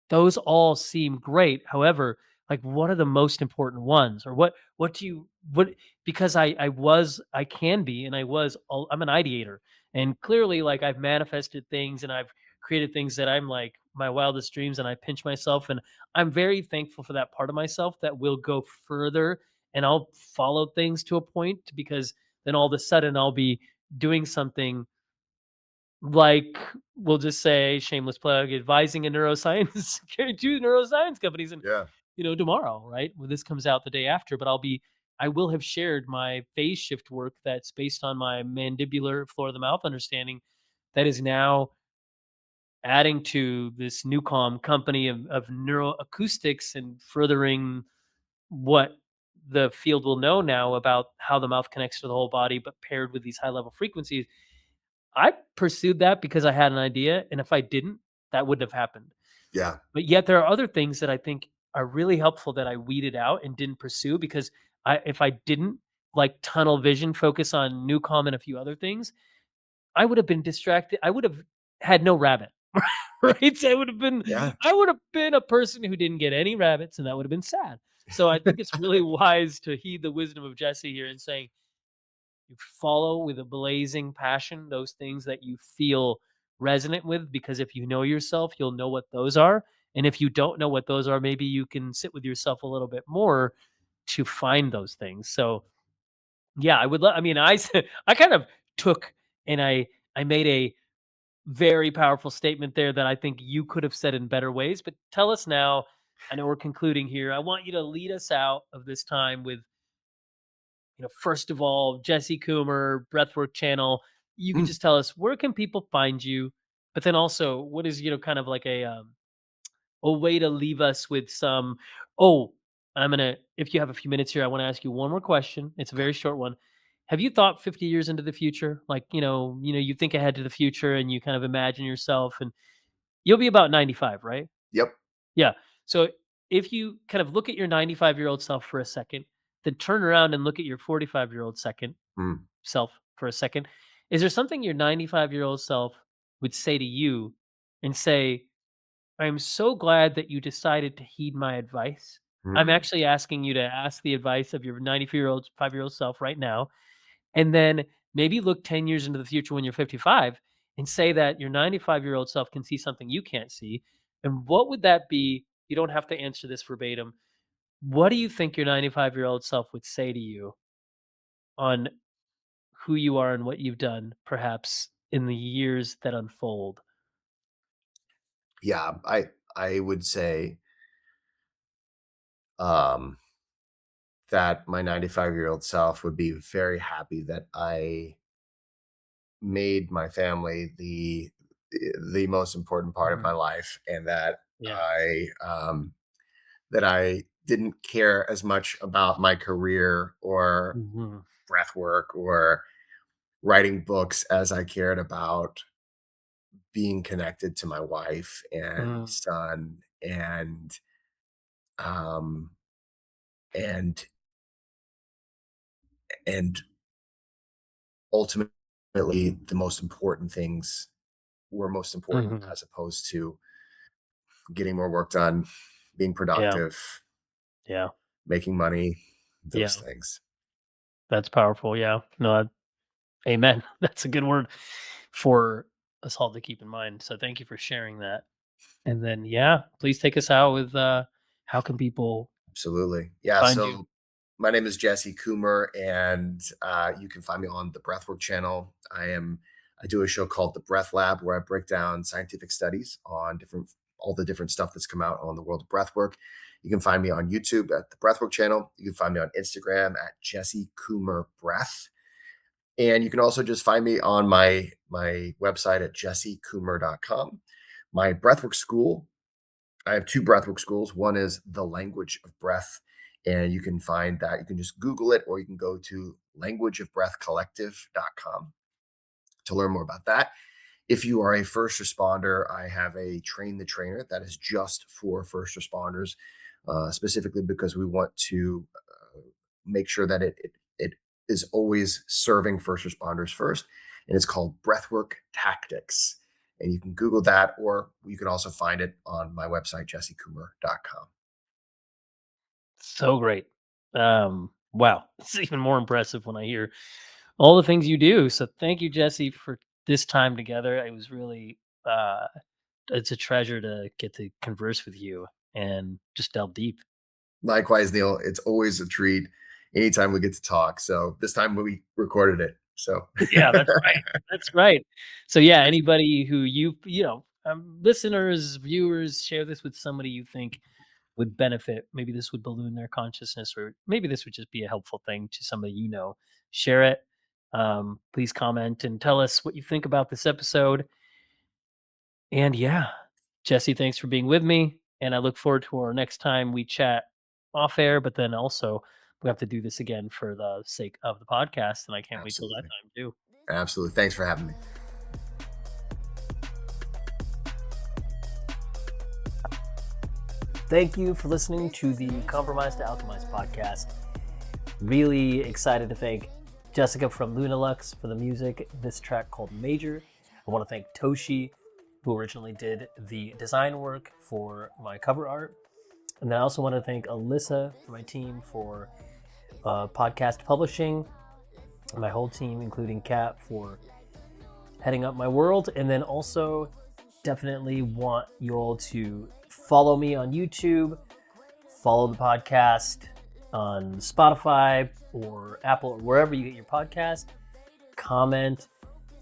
those all seem great. However, like, what are the most important ones? Or what do you what because I can be, and I'm an ideator. And clearly, like, I've manifested things and I've created things that I'm like my wildest dreams, and I pinch myself, and I'm very thankful for that part of myself that will go further, and I'll follow things to a point, because then all of a sudden I'll be doing something like, we'll just say, shameless plug, advising a neuroscience two neuroscience companies, and Yeah. tomorrow, right? Well, this comes out the day after, but I will have shared my phase shift work that's based on my mandibular floor of the mouth understanding, that is now adding to this Newcom company of neuroacoustics, and furthering what the field will know now about how the mouth connects to the whole body, but paired with these high level frequencies. I pursued that because I had an idea, and if I didn't, that wouldn't have happened. Yeah. But yet there are other things that I think are really helpful that I weeded out and didn't pursue, because if I didn't, like, tunnel vision focus on Newcom and a few other things, I would have been distracted. I would have had no rabbit. Right? So Yeah. I would have been a person who didn't get any rabbits, and that would have been sad. So I think it's really wise to heed the wisdom of Jesse here and saying, you follow with a blazing passion those things that you feel resonant with, because if you know yourself, you'll know what those are. And if you don't know what those are, maybe you can sit with yourself a little bit more to find those things. So yeah, I mean, I kind of took, and I made a very powerful statement there that I think you could have said in better ways. But tell us now, I know we're concluding here. I want you to lead us out of this time with, first of all, Jesse Coomer, Breathwork Channel. You can Hmm. just tell us, where can people find you, but then also, what is, kind of like a way to leave us with some. Oh, if you have a few minutes here, I want to ask you one more question. It's a Okay. very short one. Have you thought 50 years into the future? Like, you think ahead to the future, and you kind of imagine yourself, and you'll be about 95, right? Yep. Yeah. So if you kind of look at your 95-year-old self for a second, then turn around and look at your 45-year-old Mm. self for a second. Is there something your 95-year-old self would say to you, and say, I'm so glad that you decided to heed my advice. I'm Mm. actually asking you to ask the advice of your 5-year-old self right now. And then maybe look 10 years into the future when you're 55, and say that your 95-year-old self can see something you can't see. And what would that be? You don't have to answer this verbatim. What do you think your 95-year-old self would say to you on who you are and what you've done, perhaps in the years that unfold? Yeah. I would say um, that my 95-year-old self would be very happy that I made my family the most important part of my Mhm. life, and that Yeah. I didn't care as much about my career or Mhm. breath work or writing books as I cared about being connected to my wife and Mm. son, um and and ultimately the most important things were most important, Mhm. as opposed to getting more work done, being Yeah. productive, Yeah. making money, those Yeah. things. That's powerful. Yeah. No, amen. That's a good word for us all to keep in mind. So thank you for sharing that. And then, yeah, please take us out with, how can people Absolutely. Yeah. find you? So my name is Jesse Coomer, and you can find me on the Breathwork Channel. I do a show called The Breath Lab, where I break down scientific studies on all the different stuff that's come out on the world of breathwork. You can find me on YouTube at the Breathwork Channel. You can find me on Instagram at Jesse Coomer Breath. And you can also just find me on my website at jessecoomer.com. My breathwork school, I have two breathwork schools. One is The Language of Breath, and you can find that. You can just Google it, or you can go to languageofbreathcollective.com to learn more about that. If you are a first responder, I have a Train the Trainer that is just for first responders, specifically because we want to make sure that it is always serving first responders first. And it's called Breathwork Tactics. And you can Google that, or you can also find it on my website, jessecoomer.com. So great. Wow. It's even more impressive when I hear all the things you do. So thank you, Jesse, for this time together. It was really it's a treasure to get to converse with you and just delve deep. Likewise, Neil, it's always a treat anytime we get to talk. So this time we recorded it. So Yeah, that's right. That's right. So yeah, anybody who listeners, viewers, share this with somebody you think would benefit. Maybe this would balloon their consciousness, or maybe this would just be a helpful thing to somebody you know. Share it. Please comment and tell us what you think about this episode. And yeah, Jesse, thanks for being with me. And I look forward to our next time we chat off air, but then also we have to do this again for the sake of the podcast. And I can't wait till that absolutely. time too. Absolutely. Thanks for having me. Thank you for listening to the Compromise to Alchemized podcast. Really excited to thank Jessica from Lunalux for the music, this track called Major. I want to thank Toshi, who originally did the design work for my cover art. And then I also want to thank Alyssa from my team for podcast publishing, and my whole team, including Kat, for heading up my world. And then also definitely want you all to follow me on YouTube, follow the podcast on Spotify or Apple or wherever you get your podcast. Comment,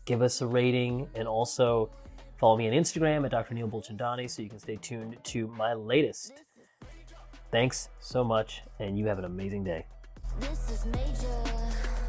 give us a rating, and also follow me on Instagram at Dr. Neil Bulchandani so you can stay tuned to my latest. Thanks so much, and you have an amazing day. This is major.